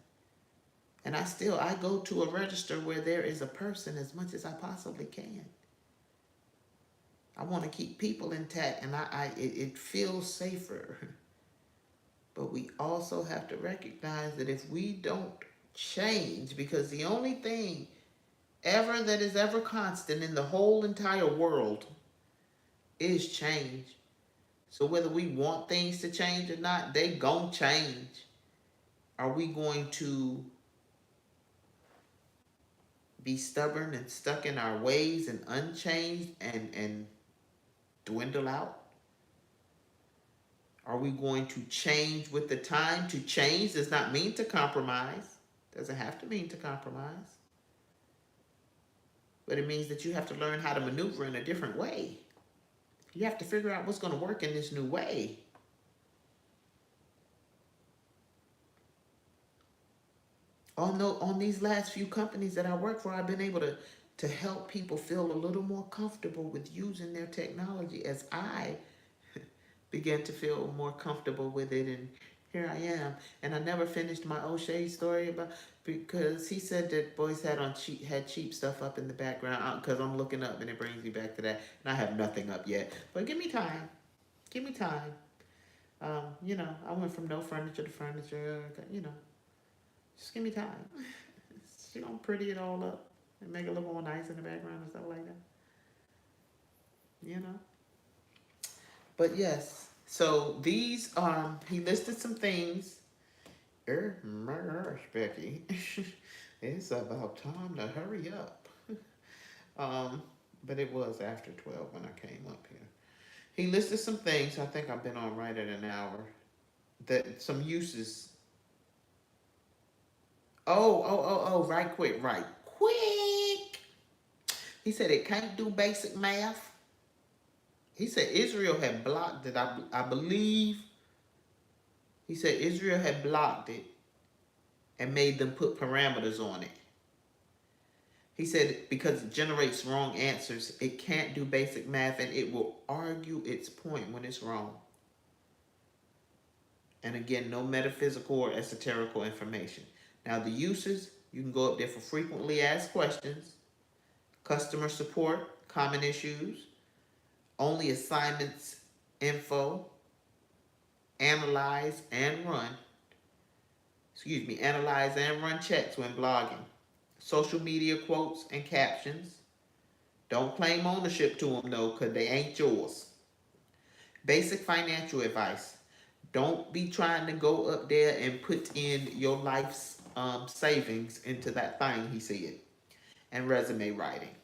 And I go to a register where there is a person as much as I possibly can. I want to keep people intact, and it feels safer. But we also have to recognize that if we don't change, because the only thing ever that is ever constant in the whole entire world is change. So whether we want things to change or not, they gon' change. Are we going to be stubborn and stuck in our ways and unchanged and dwindle out? Are we going to change with the time? To change does not mean to compromise. Doesn't have to mean to compromise. But it means that you have to learn how to maneuver in a different way. You have to figure out what's going to work in this new way. On these last few companies that I work for, I've been able to help people feel a little more comfortable with using their technology as I began to feel more comfortable with it. And here I am. And I never finished my O'Shea story about, because he said that boys had cheap stuff up in the background, because I'm looking up and it brings me back to that. And I have nothing up yet. But give me time. Give me time. I went from no furniture to furniture, just give me time. She gonna pretty it all up and make it look more nice in the background and stuff like that. You know? But yes, so these he listed some things. My gosh, Becky. It's about time to hurry up. But it was after 12 when I came up here. He listed some things. I think I've been on right at an hour. That some uses. Right quick, right quick. He said it can't do basic math. He said Israel had blocked it. I believe he said Israel had blocked it and made them put parameters on it. He said because it generates wrong answers, it can't do basic math and it will argue its point when it's wrong. And again, no metaphysical or esoterical information. Now the uses, you can go up there for frequently asked questions, customer support, common issues, only assignments, info, analyze and run checks when blogging, social media quotes and captions. Don't claim ownership to them though, because they ain't yours. Basic financial advice. Don't be trying to go up there and put in your life's savings into that thing, he said. And resume writing.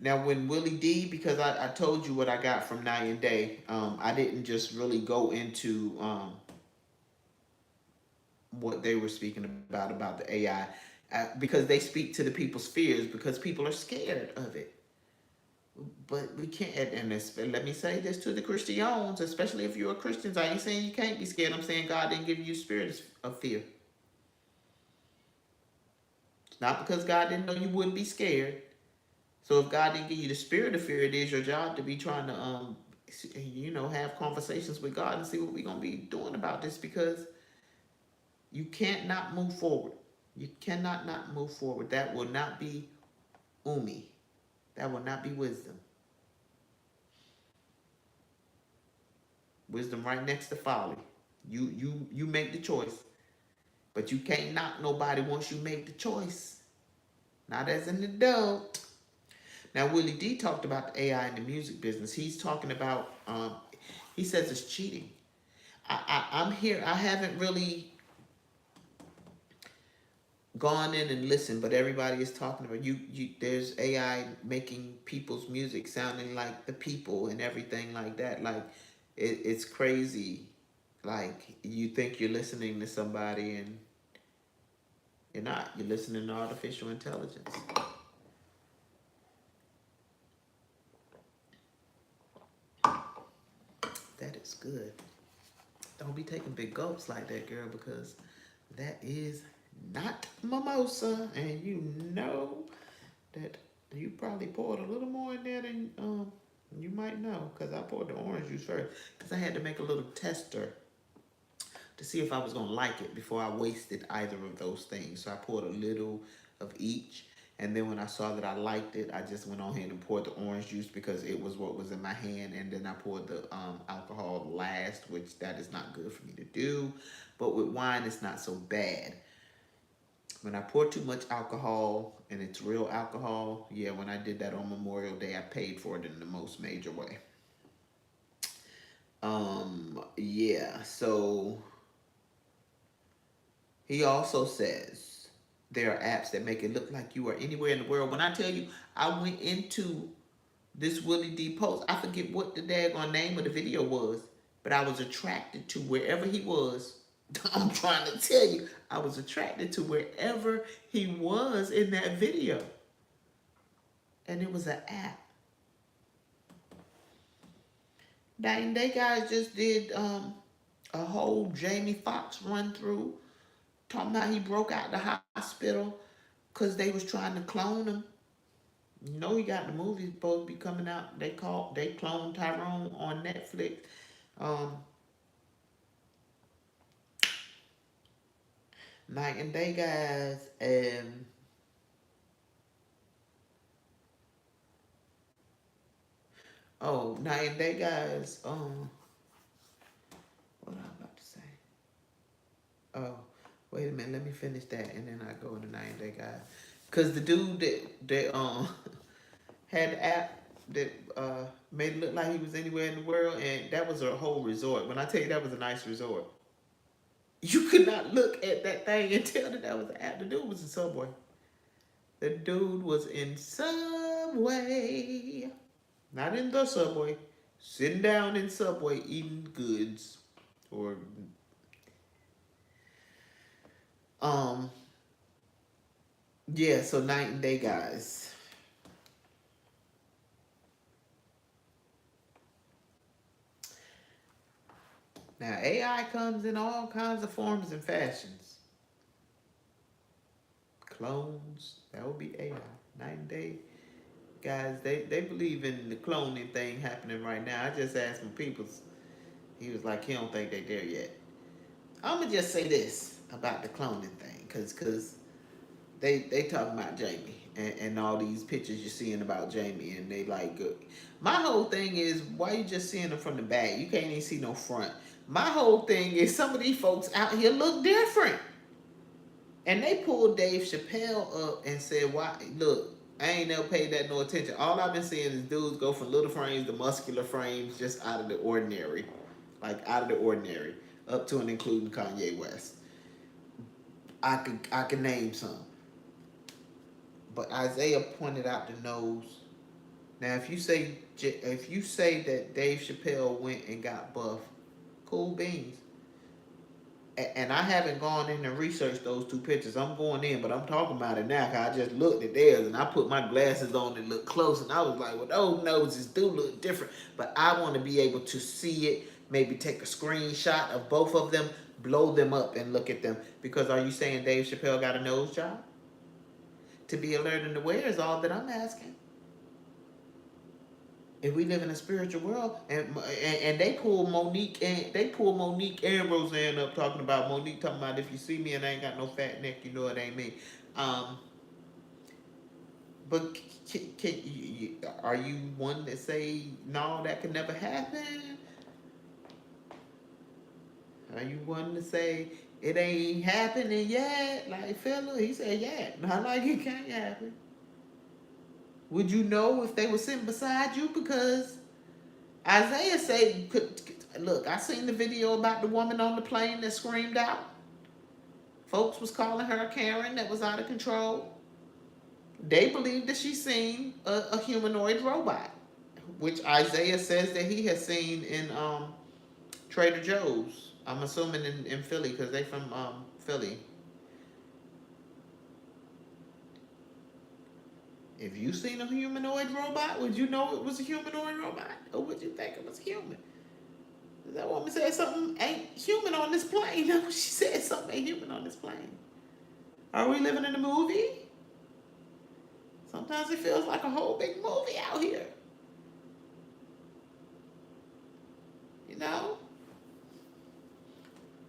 Now, when Willie D, because I told you what I got from Night and Day, I didn't just really go into what they were speaking about the AI, because they speak to the people's fears, because people are scared of it. But we can't, and let me say this to the Christians, especially if you're a Christian. I ain't saying you can't be scared. I'm saying God didn't give you a spirit of fear. It's not because God didn't know you wouldn't be scared. So if God didn't give you the spirit of fear, it is your job to be trying to, have conversations with God and see what we're going to be doing about this, because you can't not move forward. You cannot not move forward. That will not be umi. That will not be wisdom. Wisdom right next to folly. You make the choice. But you can't knock nobody once you make the choice. Not as an adult. Now, Willie D talked about the AI in the music business. He's talking about, he says it's cheating. I'm here. I haven't really gone in and listened, but everybody is talking about there's AI making people's music sounding like the people and everything like that. Like, it's crazy. Like, you think you're listening to somebody and you're not. You're listening to artificial intelligence. That is good. Don't be taking big gulps like that, girl, because that is not mimosa, and you know that you probably poured a little more in there than you might know, because I poured the orange juice first, because I had to make a little tester to see if I was going to like it before I wasted either of those things. So I poured a little of each, and then when I saw that I liked it, I just went on ahead and poured the orange juice because it was what was in my hand, and then I poured the alcohol last, which that is not good for me to do. But with wine, it's not so bad. When I pour too much alcohol, and it's real alcohol. Yeah, when I did that on Memorial Day, I paid for it in the most major way. Yeah, so he also says there are apps that make it look like you are anywhere in the world. When I tell you, I went into this Willie D post, I forget what the daggone name of the video was, but I was attracted to wherever he was. I'm trying to tell you, I was attracted to wherever he was in that video. And it was an app. Dang, they guys just did a whole Jamie Foxx run through, talking about he broke out the hospital because they was trying to clone him. You know he got the movie supposed to be coming out. They cloned Tyrone on Netflix. Um, Night and Day guys, and Night and Day guys. What I'm about to say? Oh, wait a minute. Let me finish that, and then I go into Night and Day guys. Cause the dude that had the app that made it look like he was anywhere in the world, and that was a whole resort. When I tell you that was a nice resort, you could not look at that thing and tell that was an app. The dude was in Subway. The dude was in Subway, not in the Subway, sitting down in Subway eating goods, or um yeah. So Night and Day guys. Now AI comes in all kinds of forms and fashions. Clones, that would be AI. Night and Day guys, they believe in the cloning thing happening right now. I just asked my peoples. He was like, he don't think they there yet. I'ma just say this about the cloning thing, cause they talking about Jamie and all these pictures you're seeing about Jamie, and they like good. My whole thing is, why you just seeing them from the back? You can't even see no front. My whole thing is, some of these folks out here look different. And they pulled Dave Chappelle up and said, "Why? Look, I ain't never paid that no attention. All I've been seeing is dudes go from little frames to muscular frames, just out of the ordinary, like out of the ordinary, up to and including Kanye West. I could name some, but Isaiah pointed out the nose. Now, if you say that Dave Chappelle went and got buff, cool beans. And I haven't gone in and researched those two pictures. I'm going in, but I'm talking about it now because I just looked at theirs and I put my glasses on and looked close, and I was like, well, those noses do look different. But I want to be able to see it, maybe take a screenshot of both of them, blow them up, and look at them. Because are you saying Dave Chappelle got a nose job? To be alert and aware is all that I'm asking. If we live in a spiritual world, and they pull Monique and Roseanne up, talking about Monique talking about, if you see me and I ain't got no fat neck, you know it ain't me. Um, but are you one that say no, that could never happen? Are you one to say it ain't happening yet? Like Philip, he said, yeah, not like it can't happen. Would you know if they were sitting beside you? Because Isaiah said, look, I seen the video about the woman on the plane that screamed out. Folks was calling her a Karen that was out of control. They believe that she seen a humanoid robot, which Isaiah says that he has seen in Trader Joe's. I'm assuming in Philly, because they from Philly. If you seen a humanoid robot, would you know it was a humanoid robot? Or would you think it was human? That woman said something ain't human on this plane. No, she said something ain't human on this plane. Are we living in a movie? Sometimes it feels like a whole big movie out here. You know?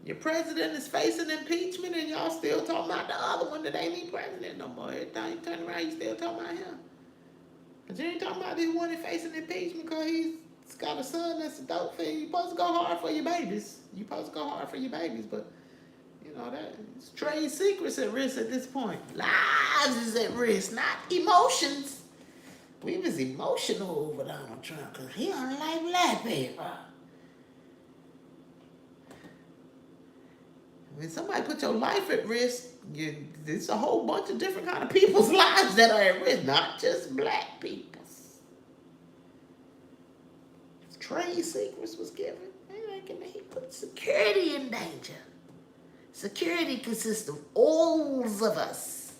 Your president is facing impeachment and y'all still talking about the other one that ain't even president no more. Every time you turn around, you still talking about him. But you ain't talking about this one that's facing impeachment because he's got a son that's a dope fiend. You supposed to go hard for your babies. You supposed to go hard for your babies, but know, that's trade secrets at risk at this point. Lives is at risk, not emotions. We was emotional over Donald Trump because he don't like black people. When somebody put your life at risk, there's a whole bunch of different kind of people's lives that are at risk, not just black people's. Trade secrets was given. He put security in danger. Security consists of all of us.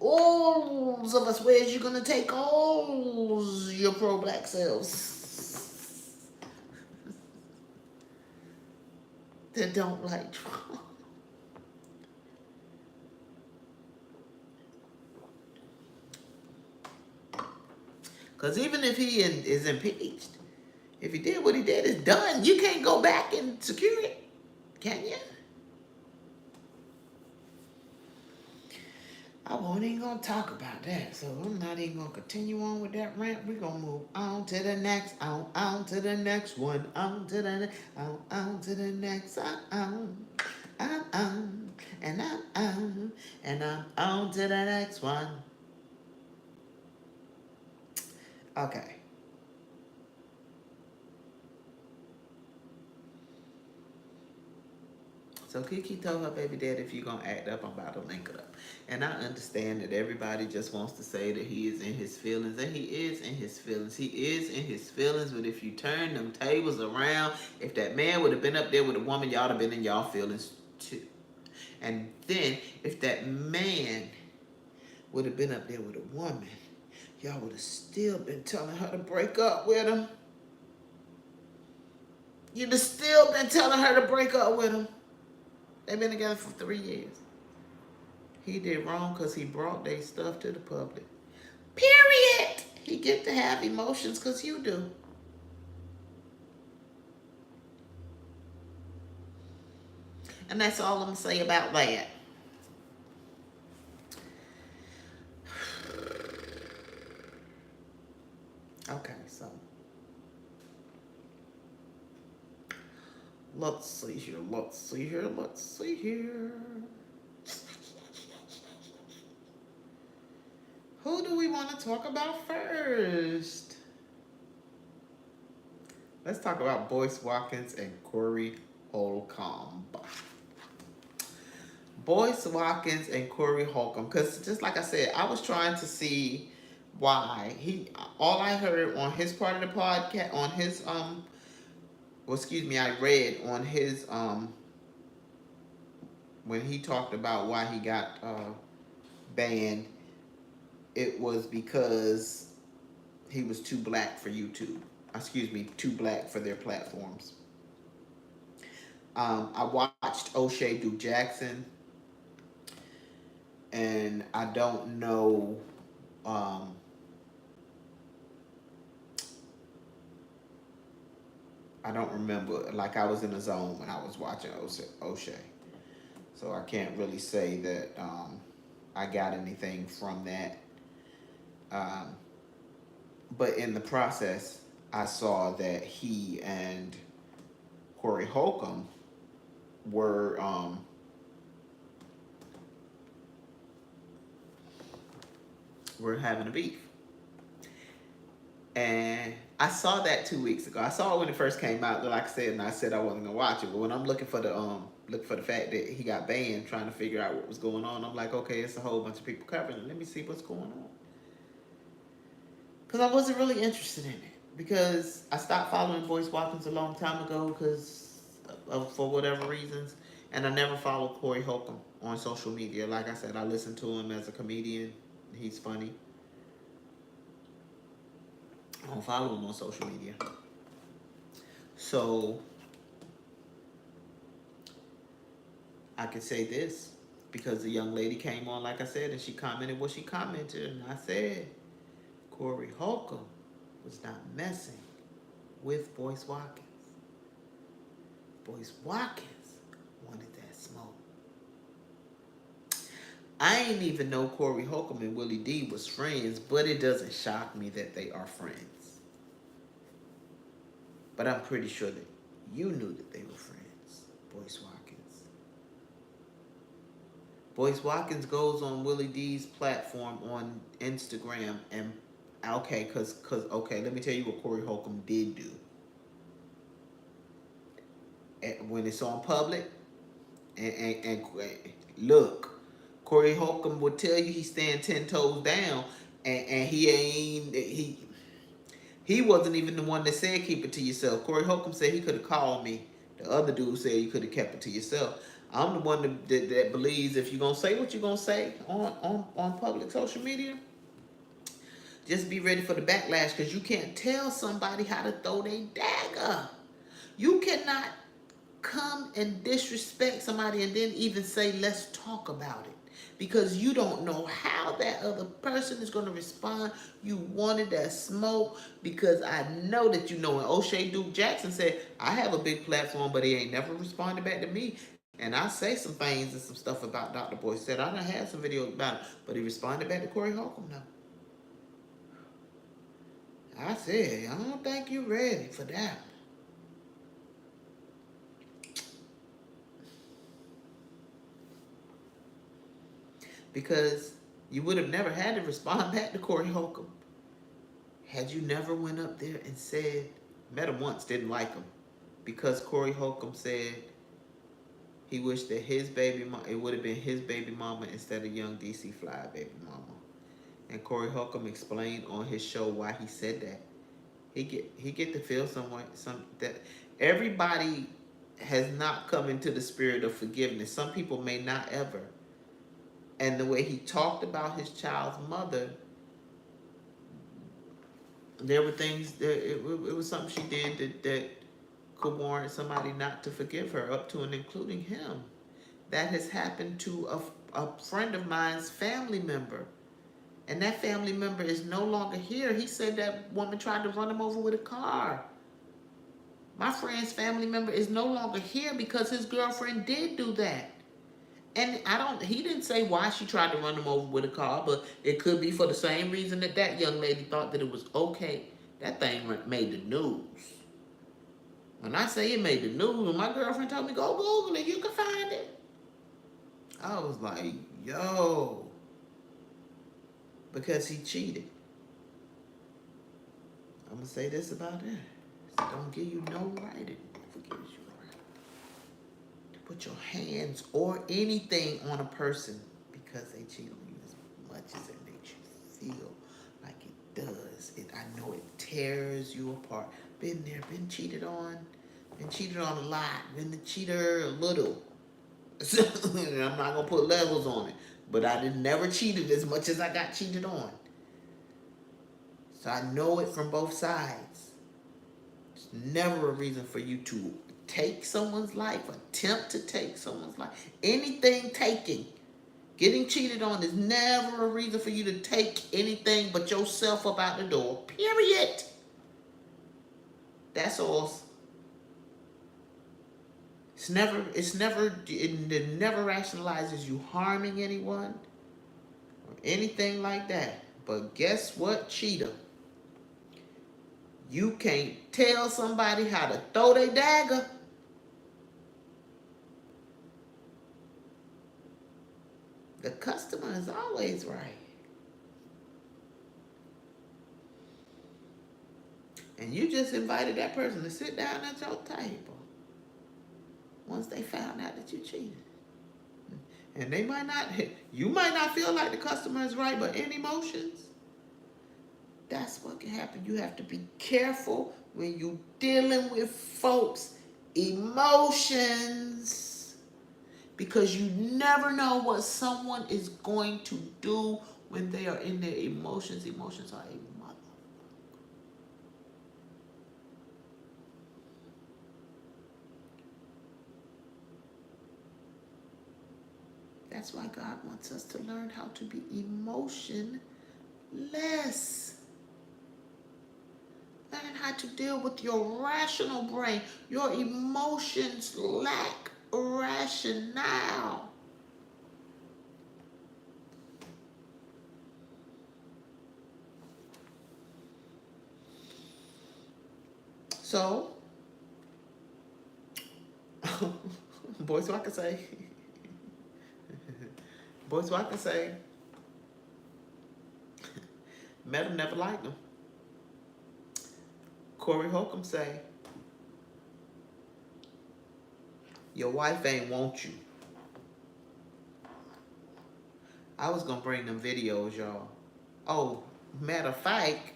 All of us. Where's you gonna take all your pro-black selves that don't like Trump? Because even if he is impeached, if he did what he did, it's done. You can't go back and secure it, can you? I wasn't even going to talk about that, so I'm not even going to continue on with that rant. We're going to move on to the next, on to the next one, on to the next, on to the next, I'm on, and I'm on, and I'm on to the next one. Okay. So Keke told her baby dad, if you're going to act up, I'm about to link it up. And I understand that everybody just wants to say that he is in his feelings. And he is in his feelings. He is in his feelings. But if you turn them tables around, if that man would have been up there with a woman, y'all would have been in y'all feelings too. And then if that man would have been up there with a woman, y'all would have still been telling her to break up with him. You'd have still been telling her to break up with him. They've been together for 3 years. He did wrong because he brought their stuff to the public. Period. He get to have emotions because you do. And that's all I'm going to say about that. Okay, so let's see here. Who do we want to talk about first? Let's talk about Boyce Watkins and Corey Holcomb. Boyce Watkins and Corey Holcomb, because just like I said, I was trying to see why all I heard on his part of the podcast, on his I read on his when he talked about why he got banned, it was because he was too black for YouTube. Too black for their platforms. I watched O'Shea do Jackson, and I don't know. I don't remember. Like, I was in a zone when I was watching O'Shea, so I can't really say that I got anything from that. But in the process, I saw that he and Corey Holcomb were having a beef. And I saw that 2 weeks ago. I saw it when it first came out, like I said, and I said I wasn't gonna watch it. But when I'm looking for the fact that he got banned, trying to figure out what was going on, I'm like, okay, it's a whole bunch of people covering it. Let me see what's going on. Because I wasn't really interested in it. Because I stopped following Boyce Watkins a long time ago for whatever reasons. And I never followed Corey Holcomb on social media. Like I said, I listen to him as a comedian. He's funny. I don't follow him on social media. So I could say this, because the young lady came on, like I said, and she commented what she commented, and I said Corey Holcomb was not messing with Boyce Watkins. Boyce Watkins wanted that smoke. I ain't even know Corey Holcomb and Willie D was friends, but it doesn't shock me that they are friends. But I'm pretty sure that you knew that they were friends. Boyce Watkins. Boyce Watkins goes on Willie D's platform on Instagram and okay, okay, let me tell you what Corey Holcomb did do. When it's on public, and look, Corey Holcomb would tell you he's staying 10 toes down, and he wasn't even the one that said keep it to yourself. Corey Holcomb said he could have called me. The other dude said you could have kept it to yourself. I'm the one that believes if you're gonna say what you're gonna say on public social media, just be ready for the backlash, because you can't tell somebody how to throw their dagger. You cannot come and disrespect somebody and then even say, let's talk about it. Because you don't know how that other person is going to respond. You wanted that smoke because I know that you know. And O'Shea Duke Jackson said, I have a big platform, but he ain't never responded back to me. And I say some things and some stuff about Dr. Boyce. Said I done had some videos about it, but he responded back to Corey Holcomb now. I said, I don't think you're ready for that. Because you would have never had to respond back to Corey Holcomb had you never went up there and said, met him once, didn't like him. Because Corey Holcomb said he wished that his baby mama, it would have been his baby mama instead of young DC Fly baby mama. And Corey Holcomb explained on his show why he said that. He get to feel that everybody has not come into the spirit of forgiveness. Some people may not ever. And the way he talked about his child's mother, there were things that it was something she did that could warrant somebody not to forgive her, up to and including him. That has happened to a friend of mine's family member. And that family member is no longer here. He said that woman tried to run him over with a car. My friend's family member is no longer here because his girlfriend did do that. And he didn't say why she tried to run him over with a car, but it could be for the same reason that young lady thought that it was okay. That thing made the news. When I say it made the news, when my girlfriend told me, go Google it, you can find it. I was like, yo. Because he cheated. I'm going to say this about that. It don't give you no right. It never gives you a right to put your hands or anything on a person because they cheat on you as much as it makes you feel like it does. I know it tears you apart. Been there, been cheated on a lot, been the cheater a little. I'm not going to put levels on it. But I never cheated as much as I got cheated on. So I know it from both sides. It's never a reason for you to take someone's life, attempt to take someone's life. Anything taking, getting cheated on is never a reason for you to take anything but yourself up out the door. Period. That's all. It never rationalizes you harming anyone or anything like that. But guess what, cheater? You can't tell somebody how to throw their dagger. The customer is always right. And you just invited that person to sit down at your table once they found out that you cheated. And you might not feel like the customer is right, but in emotions, that's what can happen. You have to be careful when you're dealing with folks' emotions, because you never know what someone is going to do when they are in their emotions. Emotions are a mother. That's why God wants us to learn how to be emotionless. Learn how to deal with your rational brain. Your emotions lack rationale. So, Boy, so I can say. Boy, so I can say. Met him, never liked him. Corey Holcomb say, your wife ain't want you. I was gonna bring them videos, y'all. Oh, matter of fact,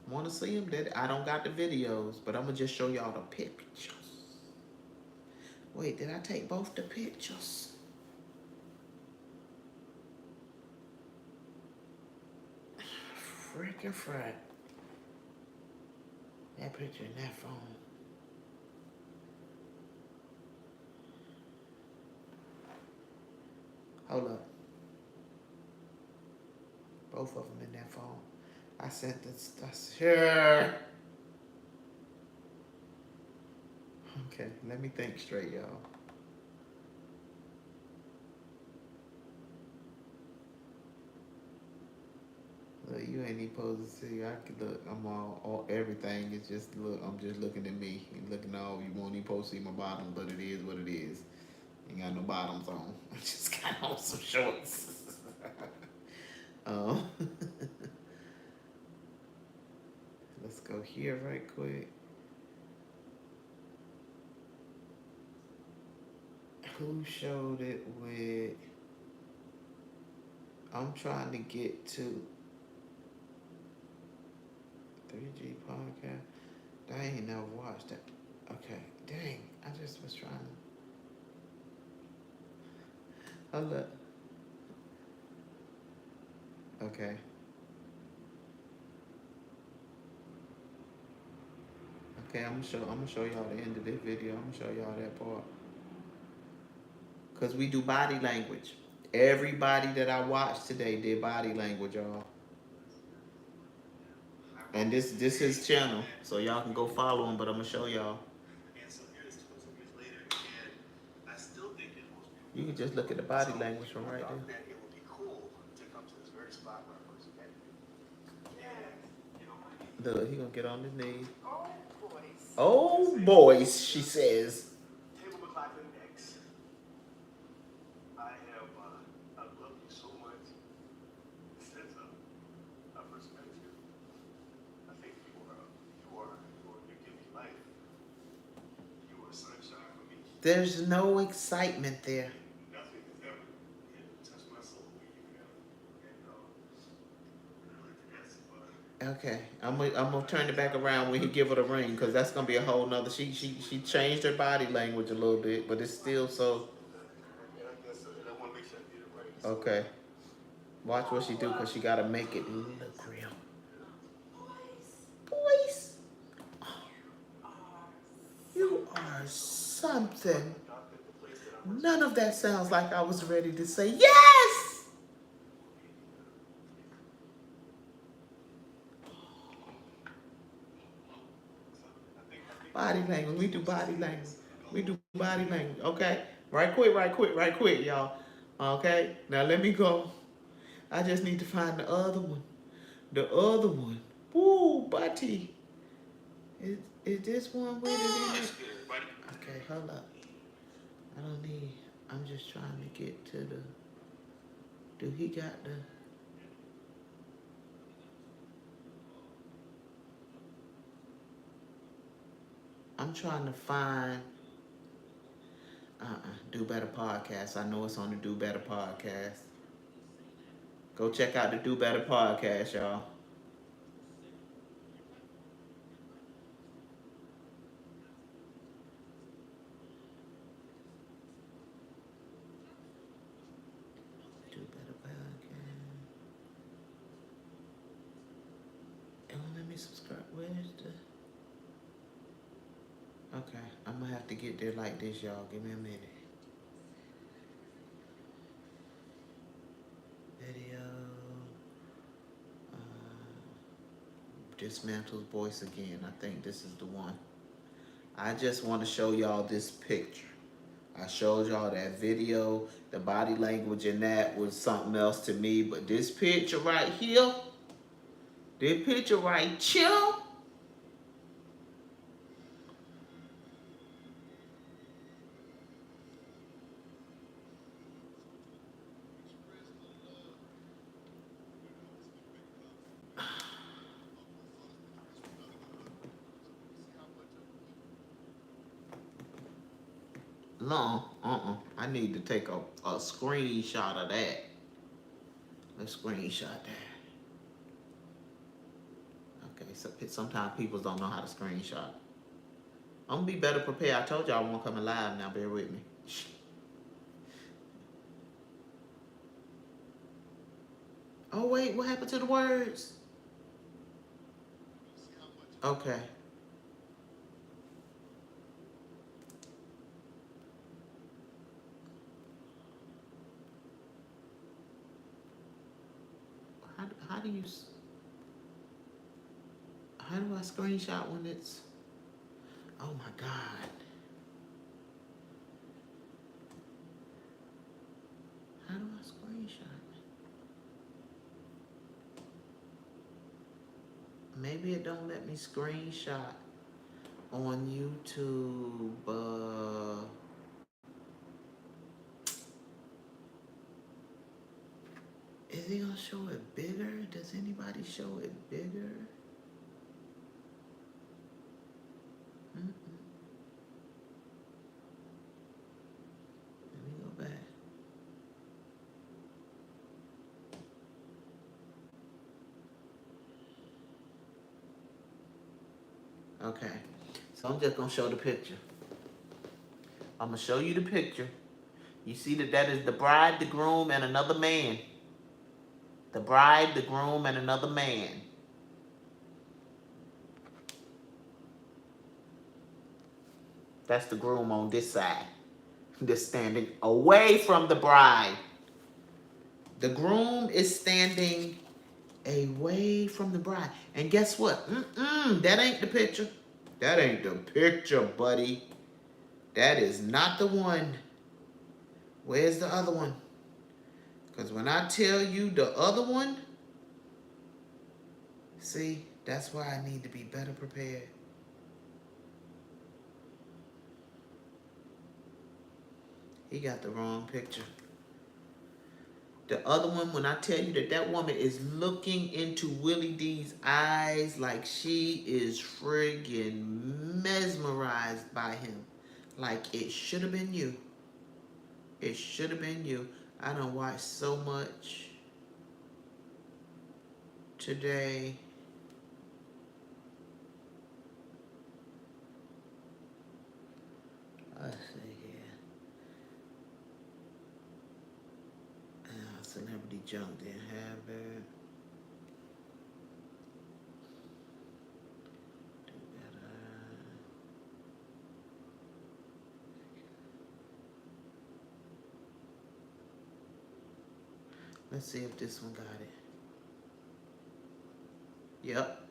wanna see them? I don't got the videos, but I'm gonna just show y'all the pictures. Wait, did I take both the pictures? Freaking frick. That picture in that phone. Hold up. Both of them in that phone. I sent this. Here. Okay, let me think straight, y'all. Look, you ain't even supposed to see. I could look. I'm all everything is just look. I'm just looking at me. You looking all. You won't even supposed to see my bottom, but it is what it is. Ain't got no bottoms on. I just got on some shorts. Let's go here right quick. Who showed it with? I'm trying to get to 3G podcast. I ain't never watched that. Okay, dang. I just was trying to. Hold up. Okay. Okay, I'm gonna show y'all the end of this video. I'm gonna show y'all that part. Cause we do body language. Everybody that I watched today did body language, y'all. And this his channel, so y'all can go follow him. But I'm gonna show y'all. You can just look at the body language from right there. Look, he gonna get on his knees. Oh boys, she says. There's no excitement there. Okay, I'm gonna turn it back around when he give her the ring, because that's gonna be a whole nother. She changed her body language a little bit, but it's still so. Okay, watch what she do, because she gotta make it look real. Boys, you are something. None of that sounds like I was ready to say yes. Body language. We do body language. We do body language. Okay? Right quick, y'all. Okay? Now let me go. I just need to find the other one. The other one. Woo, buddy. Is this one with it in it? Okay, hold up. I don't need. I'm just trying to get to the. Do he got the. I'm trying to find. Do Better Podcast. I know it's on the Do Better Podcast. Go check out the Do Better Podcast, y'all. Do Better Podcast. And let me subscribe. Where's the... Okay, I'm gonna have to get there like this, y'all. Give me a minute. Video. Dismantle's voice again. I think this is the one. I just want to show y'all this picture. I showed y'all that video. The body language in that was something else to me. But this picture right here, this picture right here, No, I need to take a screenshot of that. Let's screenshot that. Okay, so sometimes people don't know how to screenshot. I'm gonna be better prepared. I told y'all I won't come live now. Bear with me. Oh wait, what happened to the words? Okay. How do you? How do I screenshot when it's? Oh my God. How do I screenshot? Maybe it don't let me screenshot on YouTube. Is it gonna show it bigger? Does anybody show it bigger? Let me go back. Okay, so I'm just gonna show the picture. I'm gonna show you the picture. You see that is the bride, the groom, and another man. The bride, the groom, and another man. That's the groom on this side. They're standing away from the bride. The groom is standing away from the bride. And guess what? That ain't the picture. That ain't the picture, buddy. That is not the one. Where's the other one? Because when I tell you the other one, see, that's why I need to be better prepared. He got the wrong picture. The other one, when I tell you that woman is looking into Willie D's eyes like she is friggin' mesmerized by him. Like it should have been you. It should have been you. I done watched so much today. Let's see here. Celebrity junk didn't have it. Do better. Let's see if this one got it. Yep.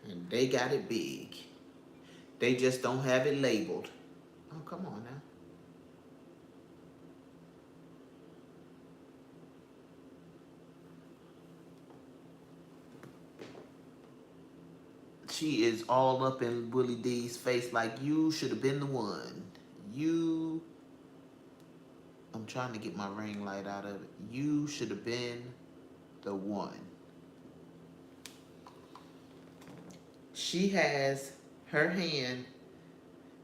And they got it big. They just don't have it labeled. Oh, come on now. She is all up in Willie D's face like you should have been the one. I'm trying to get my ring light out of it. You should have been the one. She has her hand.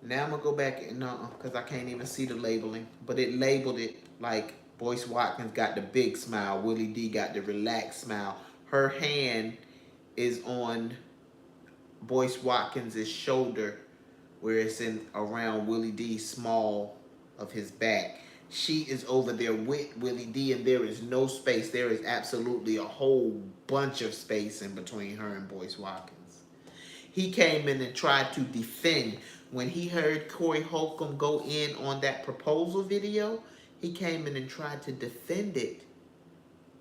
Now I'm going to go back and because I can't even see the labeling. But it labeled it like Boyce Watkins got the big smile. Willie D got the relaxed smile. Her hand is on Boyce Watkins' shoulder where it's in around Willie D's small of his back. She is over there with Willie D and there is no space. There is absolutely a whole bunch of space in between her and Boyce Watkins. He came in and tried to defend. When he heard Corey Holcomb go in on that proposal video, he came in and tried to defend it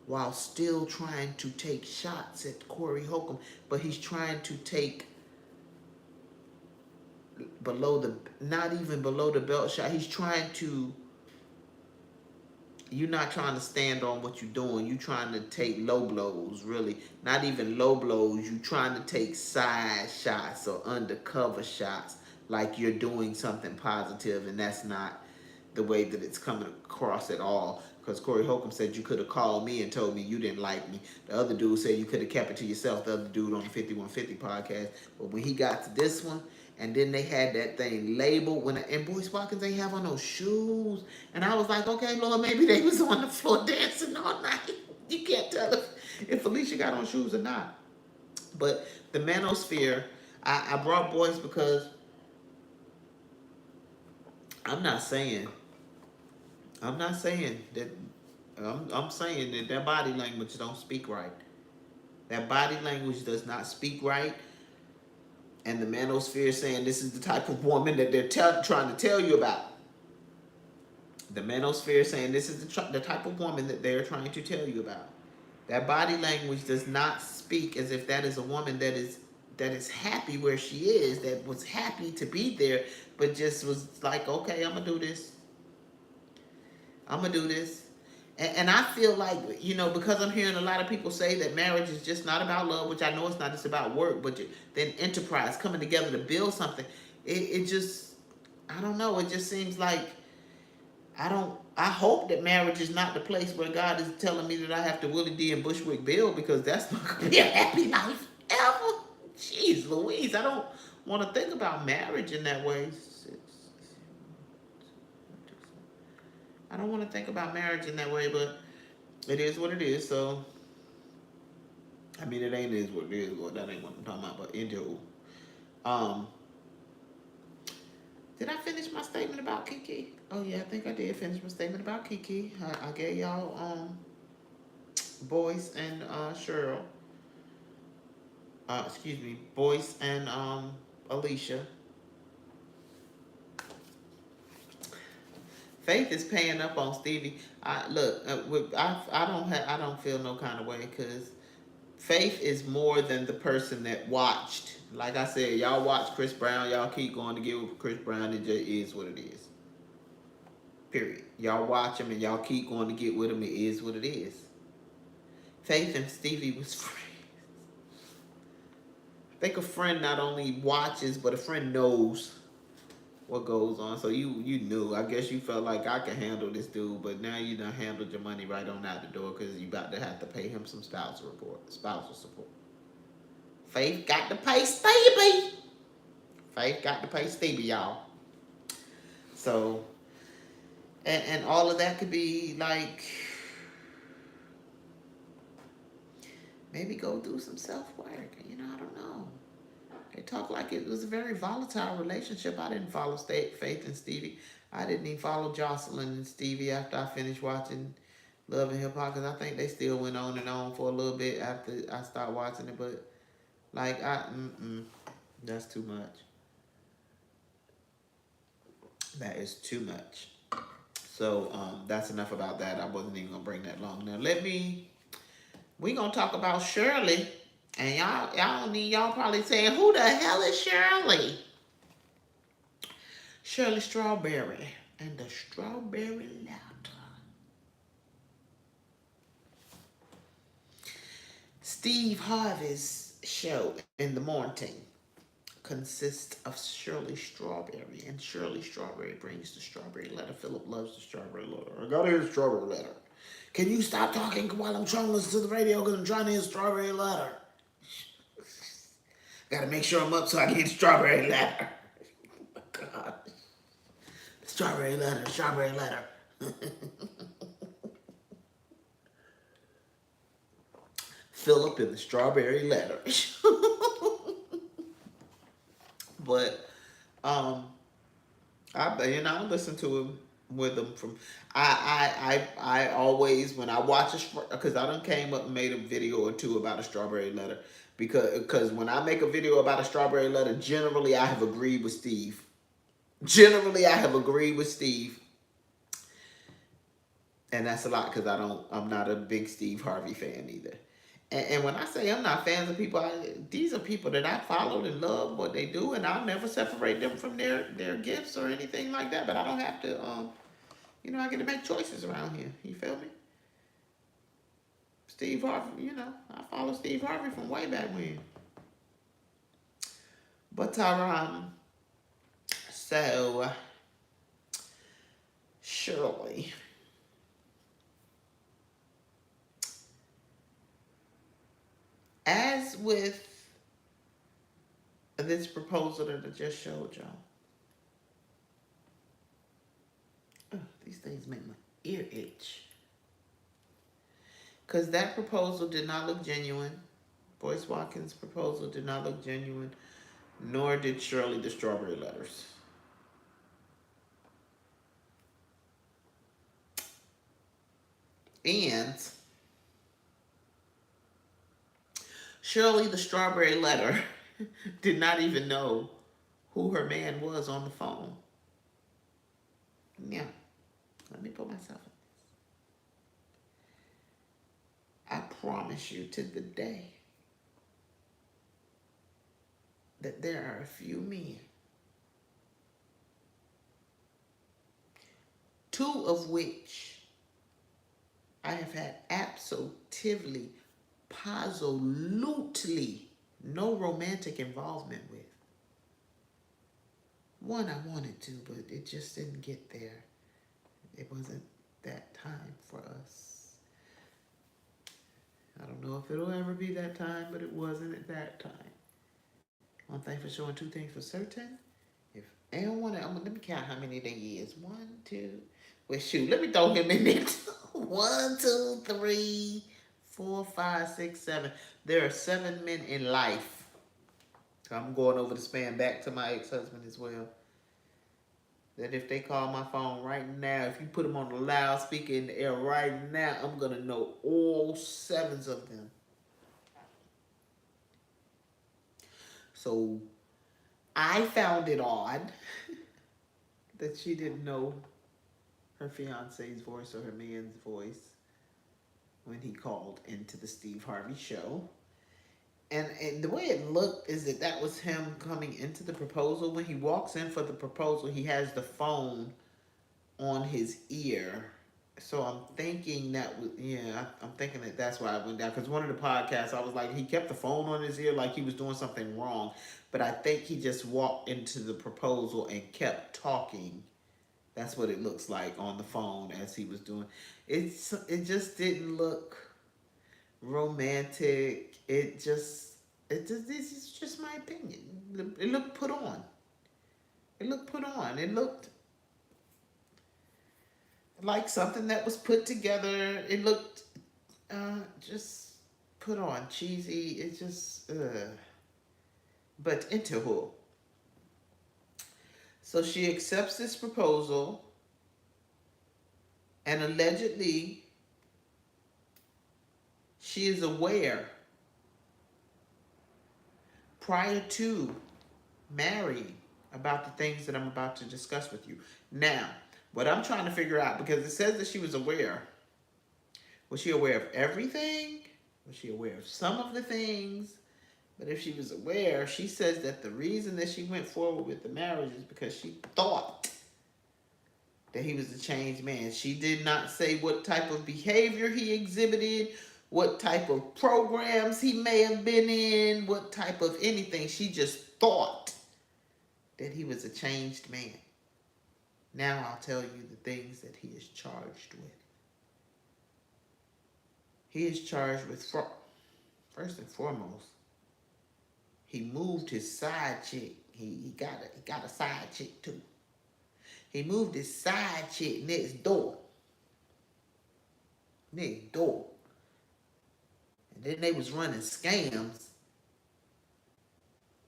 while still trying to take shots at Corey Holcomb. But he's trying to take not even below the belt shot. He's trying to, you're not trying to stand on what you're doing. You're trying to take low blows, really. Not even low blows. You're trying to take side shots or undercover shots like you're doing something positive, and that's not the way that it's coming across at all. Because Corey Holcomb said you could have called me and told me you didn't like me. The other dude said you could have kept it to yourself. The other dude on the 5150 podcast. But when he got to this one, and then they had that thing labeled and Boyce Watkins ain't have on no shoes. And I was like, okay, Lord, maybe they was on the floor dancing all night. You can't tell if Alicia got on shoes or not. But the manosphere, I brought Boyce because I'm not saying that. I'm saying that their body language don't speak right. That body language does not speak right. And the manosphere is saying this is the type of woman that they're trying to tell you about. The manosphere is saying this is the type of woman that they're trying to tell you about. That body language does not speak as if that is a woman that is happy where she is, that was happy to be there, but just was like, okay, I'm gonna do this. And I feel like, because I'm hearing a lot of people say that marriage is just not about love, which I know it's not, it's about work, but then enterprise, coming together to build something. It just, I don't know, it just seems like, I hope that marriage is not the place where God is telling me that I have to Willie D and Bushwick Bill, because that's not going to be a happy life ever. Jeez Louise, I don't want to think about marriage in that way. I don't want to think about marriage in that way, but it is what it is. So, I mean, it ain't is what it is. Well, that ain't what I'm talking about. But anywho, did I finish my statement about Keke? Oh yeah, I think I did finish my statement about Keke. I gave y'all Boyce and Shirley. Excuse me, Boyce and Alicia. Faith is paying up on Stevie. I don't feel no kind of way, because Faith is more than the person that watched. Like I said, y'all watch Chris Brown. Y'all keep going to get with Chris Brown. It just is what it is. Period. Y'all watch him and y'all keep going to get with him. It is what it is. Faith and Stevie was friends. I think a friend not only watches, but a friend knows what goes on. So you knew. I guess you felt like I can handle this dude, but now you done handled your money right on out the door, because you about to have to pay him some spousal support. Faith got to pay Stevie. Faith got to pay Stevie, y'all. So, and all of that could be like, maybe go do some self-work. I don't know. They talk like it was a very volatile relationship. I didn't follow Faith and Stevie. I didn't even follow Jocelyn and Stevie after I finished watching Love and Hip Hop, because I think they still went on and on for a little bit after I started watching it. But like, that's too much. That is too much. So that's enough about that. I wasn't even gonna bring that long. Now we gonna talk about Shirley. And y'all probably saying, who the hell is Shirley? Shirley Strawberry and the Strawberry Letter. Steve Harvey's show in the morning consists of Shirley Strawberry, and Shirley Strawberry brings the Strawberry Letter. Philip loves the Strawberry Letter. I gotta hear the Strawberry Letter. Can you stop talking while I'm trying to listen to the radio, because I'm trying to hear the Strawberry Letter? Gotta make sure I'm up so I can get the Strawberry Letter. Oh my God. Strawberry Letter, Strawberry Letter. Philip in the Strawberry Letter. But I listen to him with them from. I always, when I watch because I done came up and made a video or two about a Strawberry Letter, because when I make a video about a Strawberry Letter, generally I have agreed with Steve. And that's a lot, because I'm not a big Steve Harvey fan either. And when I say I'm not fans of people, these are people that I followed and love what they do, and I'll never separate them from their gifts or anything like that. But I don't have to, I get to make choices around here. You feel me? Steve Harvey, I follow Steve Harvey from way back when. But so Shirley. As with this proposal that I just showed y'all. These things make my ear itch. Because that proposal did not look genuine. Boyce Watkins' proposal did not look genuine, nor did Shirley the Strawberry Letters. And Shirley the Strawberry Letter did not even know who her man was on the phone. Yeah, let me put myself in this. I promise you to the day that there are a few men, two of which I have had absolutely, positively no romantic involvement with. One I wanted to, but it just didn't get there. It wasn't that time for us. I don't know if it'll ever be that time, but it wasn't at that time. One thing for sure and two things for certain. If anyone, let me count how many there is. 1, 2, well shoot, let me throw him in there. 1, 2, 3, 4, 5, 6, 7. There are 7 men in life. I'm going over the span back to my ex-husband as well. That if they call my phone right now, if you put them on the loudspeaker in the air right now, I'm going to know all 7 of them. So I found it odd that she didn't know her fiance's voice or her man's voice when he called into the Steve Harvey show. And the way it looked is that was him coming into the proposal. When he walks in for the proposal, he has the phone on his ear. So I'm thinking I'm thinking that that's why I went down. Because one of the podcasts, I was like, he kept the phone on his ear like he was doing something wrong. But I think he just walked into the proposal and kept talking. That's what it looks like on the phone as he was doing. It just didn't look romantic. This is just my opinion. It looked put on. It looked like something that was put together. It looked just put on, cheesy. It just but into who? So she accepts this proposal, and allegedly she is aware prior to marrying about the things that I'm about to discuss with you. Now, what I'm trying to figure out, because it says that she was aware. Was she aware of everything? Was she aware of some of the things? But if she was aware, she says that the reason that she went forward with the marriage is because she thought that he was a changed man. She did not say what type of behavior he exhibited, what type of programs he may have been in, what type of anything. She just thought that he was a changed man. Now I'll tell you the things that he is charged with. He is charged with fraud. First and foremost, he moved his side chick. He got a side chick too. He moved his side chick next door. And then they was running scams.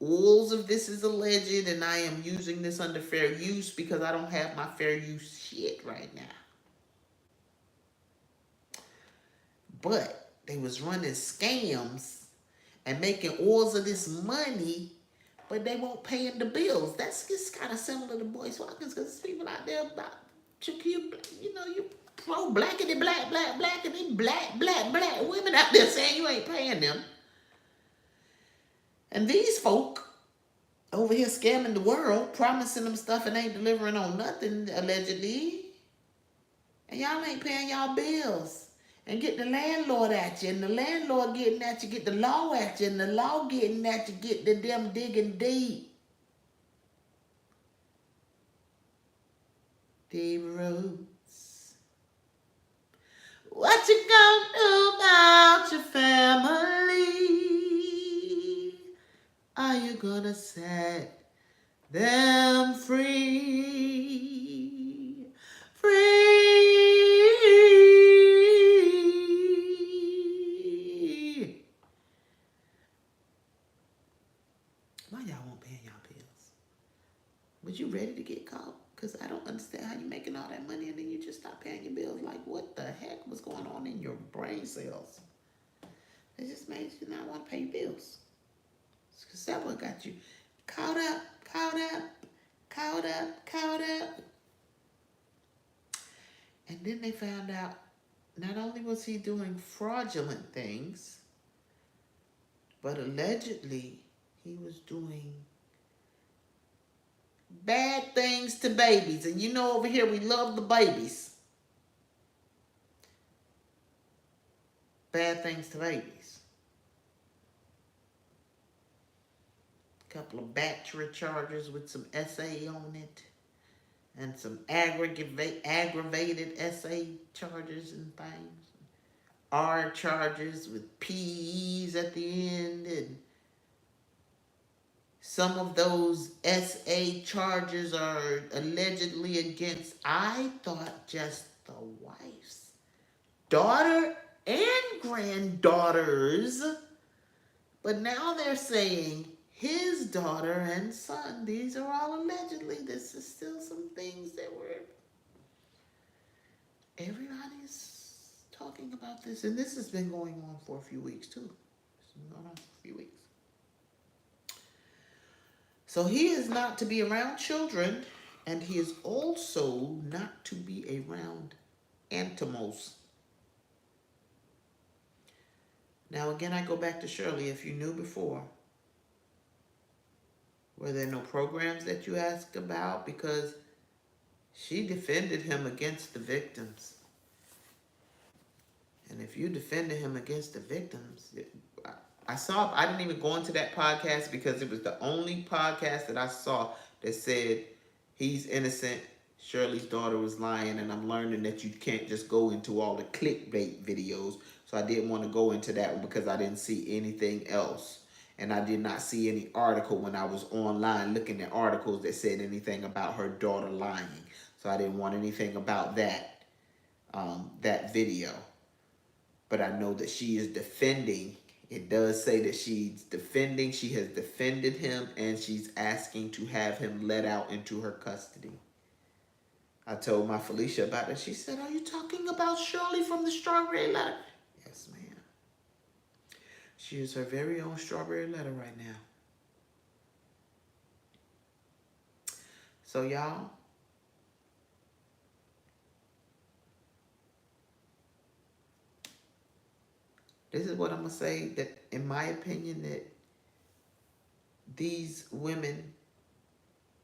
All of this is alleged, and I am using this under fair use because I don't have my fair use shit right now. But they was running scams and making all of this money, but they won't pay in the bills. That's just kind of similar to Boyce Watkins, because there's people out there about you pro blackity black blackity black women out there saying you ain't paying them. And these folk over here scamming the world, promising them stuff and ain't delivering on nothing, allegedly. And y'all ain't paying y'all bills. And get the landlord at you, and the landlord getting at you, get the law at you, and the law getting at you, get the them digging deep. Deep roots. What you gonna do about your family? Was you ready to get caught? Because I don't understand how you making all that money and then you just stop paying your bills. Like, what the heck was going on in your brain cells? It just made you not want to pay your bills. Because that one got you caught up, caught up, caught up, caught up. And then they found out not only was he doing fraudulent things, but allegedly he was doing bad things to babies. And you know over here we love the babies. Bad things to babies. A couple of bachelor charges with some SA on it. And some aggravated SA charges and things. R charges with P's at the end. And some of those SA charges are allegedly against, I thought, just the wife's daughter and granddaughters. But now they're saying his daughter and son. These are all allegedly. This is still some things that were... Everybody's talking about this. And this has been going on for a few weeks, too. It's been going on for a few weeks. So he is not to be around children, and he is also not to be around animals. Now, again, I go back to Shirley. If you knew before, were there no programs that you asked about? Because she defended him against the victims. And if you defended him against the victims, I didn't even go into that podcast because it was the only podcast that I saw that said he's innocent, Shirley's daughter was lying, and I'm learning that you can't just go into all the clickbait videos. So I didn't want to go into that one because I didn't see anything else. And I did not see any article when I was online looking at articles that said anything about her daughter lying. So I didn't want anything about that, that video. But I know that she is defending. It does say that she's defending. She has defended him, and she's asking to have him let out into her custody. I told my Felicia about it. She said, "Are you talking about Shirley from the Strawberry Letter?" Yes, ma'am. She is her very own Strawberry Letter right now. So, y'all, this is what I'm going to say, that in my opinion, that these women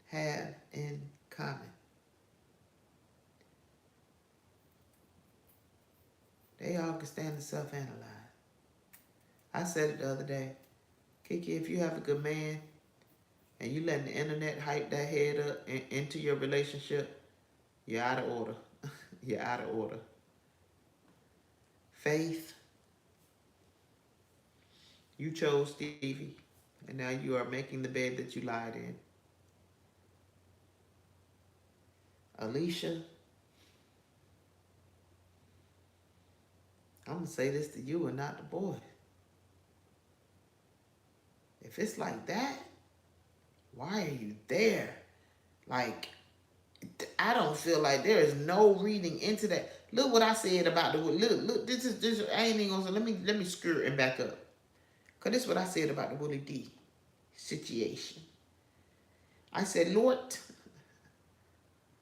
have in common. They all can stand to self-analyze. I said it the other day. Keke, if you have a good man and you letting the internet hype that head up into your relationship, you're out of order. You're out of order. Faith, you chose Stevie, and now you are making the bed that you lied in. Alicia, I'm going to say this to you and not the boy. If it's like that, why are you there? Like, I don't feel like there is no reading into that. Look what I said about the, look, this is, I ain't even gonna say, let me skirt and back up. Because this is what I said about the Willie D situation. I said, Lord,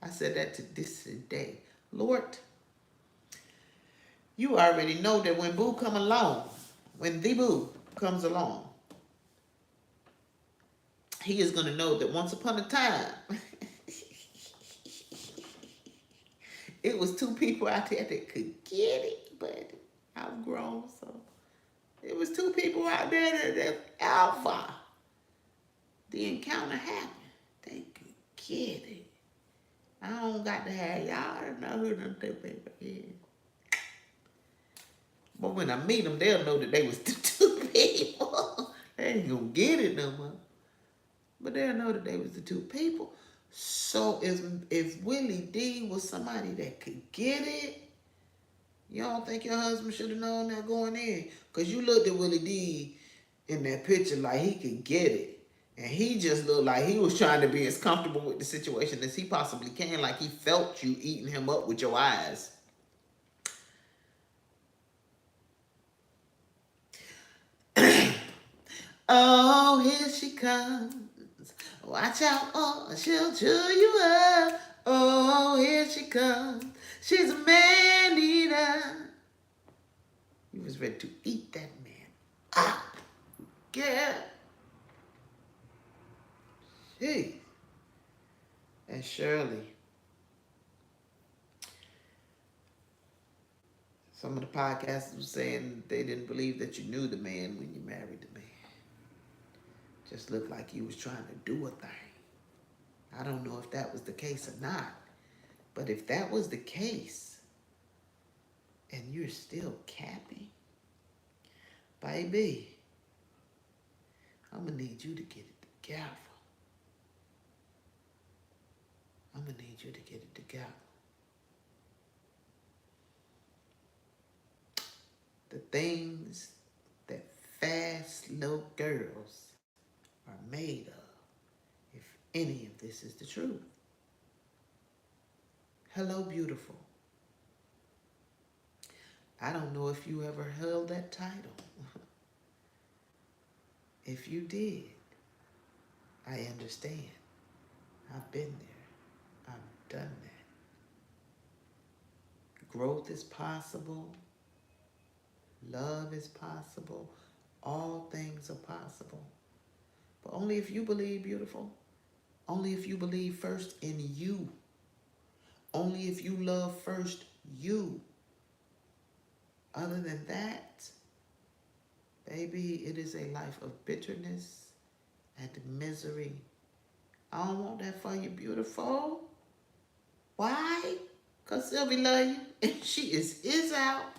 I said that to this day. Lord, you already know that when Boo come along, when the Boo comes along, he is going to know that once upon a time, it was two people out there that could get it, but I've grown, so it was two people out there that alpha. The encounter happened. They could get it. I don't got to have y'all know who them two people is. But when I meet them, they'll know that they was the two people. They ain't gonna get it no more. But they'll know that they was the two people. So if Willie D was somebody that could get it, you don't think your husband should have known that going in? Because you looked at Willie D in that picture like he could get it. And he just looked like he was trying to be as comfortable with the situation as he possibly can, like he felt you eating him up with your eyes. Oh, here she comes. Watch out, or she'll chew you up. Oh, here she comes. She's a man eater. He was ready to eat that man. Ah, yeah. Jeez. And Shirley. Some of the podcasters were saying they didn't believe that you knew the man when you married the man. Just looked like you was trying to do a thing. I don't know if that was the case or not. But if that was the case, and you're still capping, baby, I'm going to need you to get it together. I'm going to need you to get it together. The things that fast, slow girls are made of, if any of this is the truth. Hello, beautiful. I don't know if you ever held that title. If you did, I understand. I've been there. I've done that. Growth is possible. Love is possible. All things are possible. But only if you believe, beautiful. Only if you believe first in you. Only if you love first you. Other than that, baby, it is a life of bitterness and misery. I don't want that for you, beautiful. Why? Because Sylvie love you and she is out.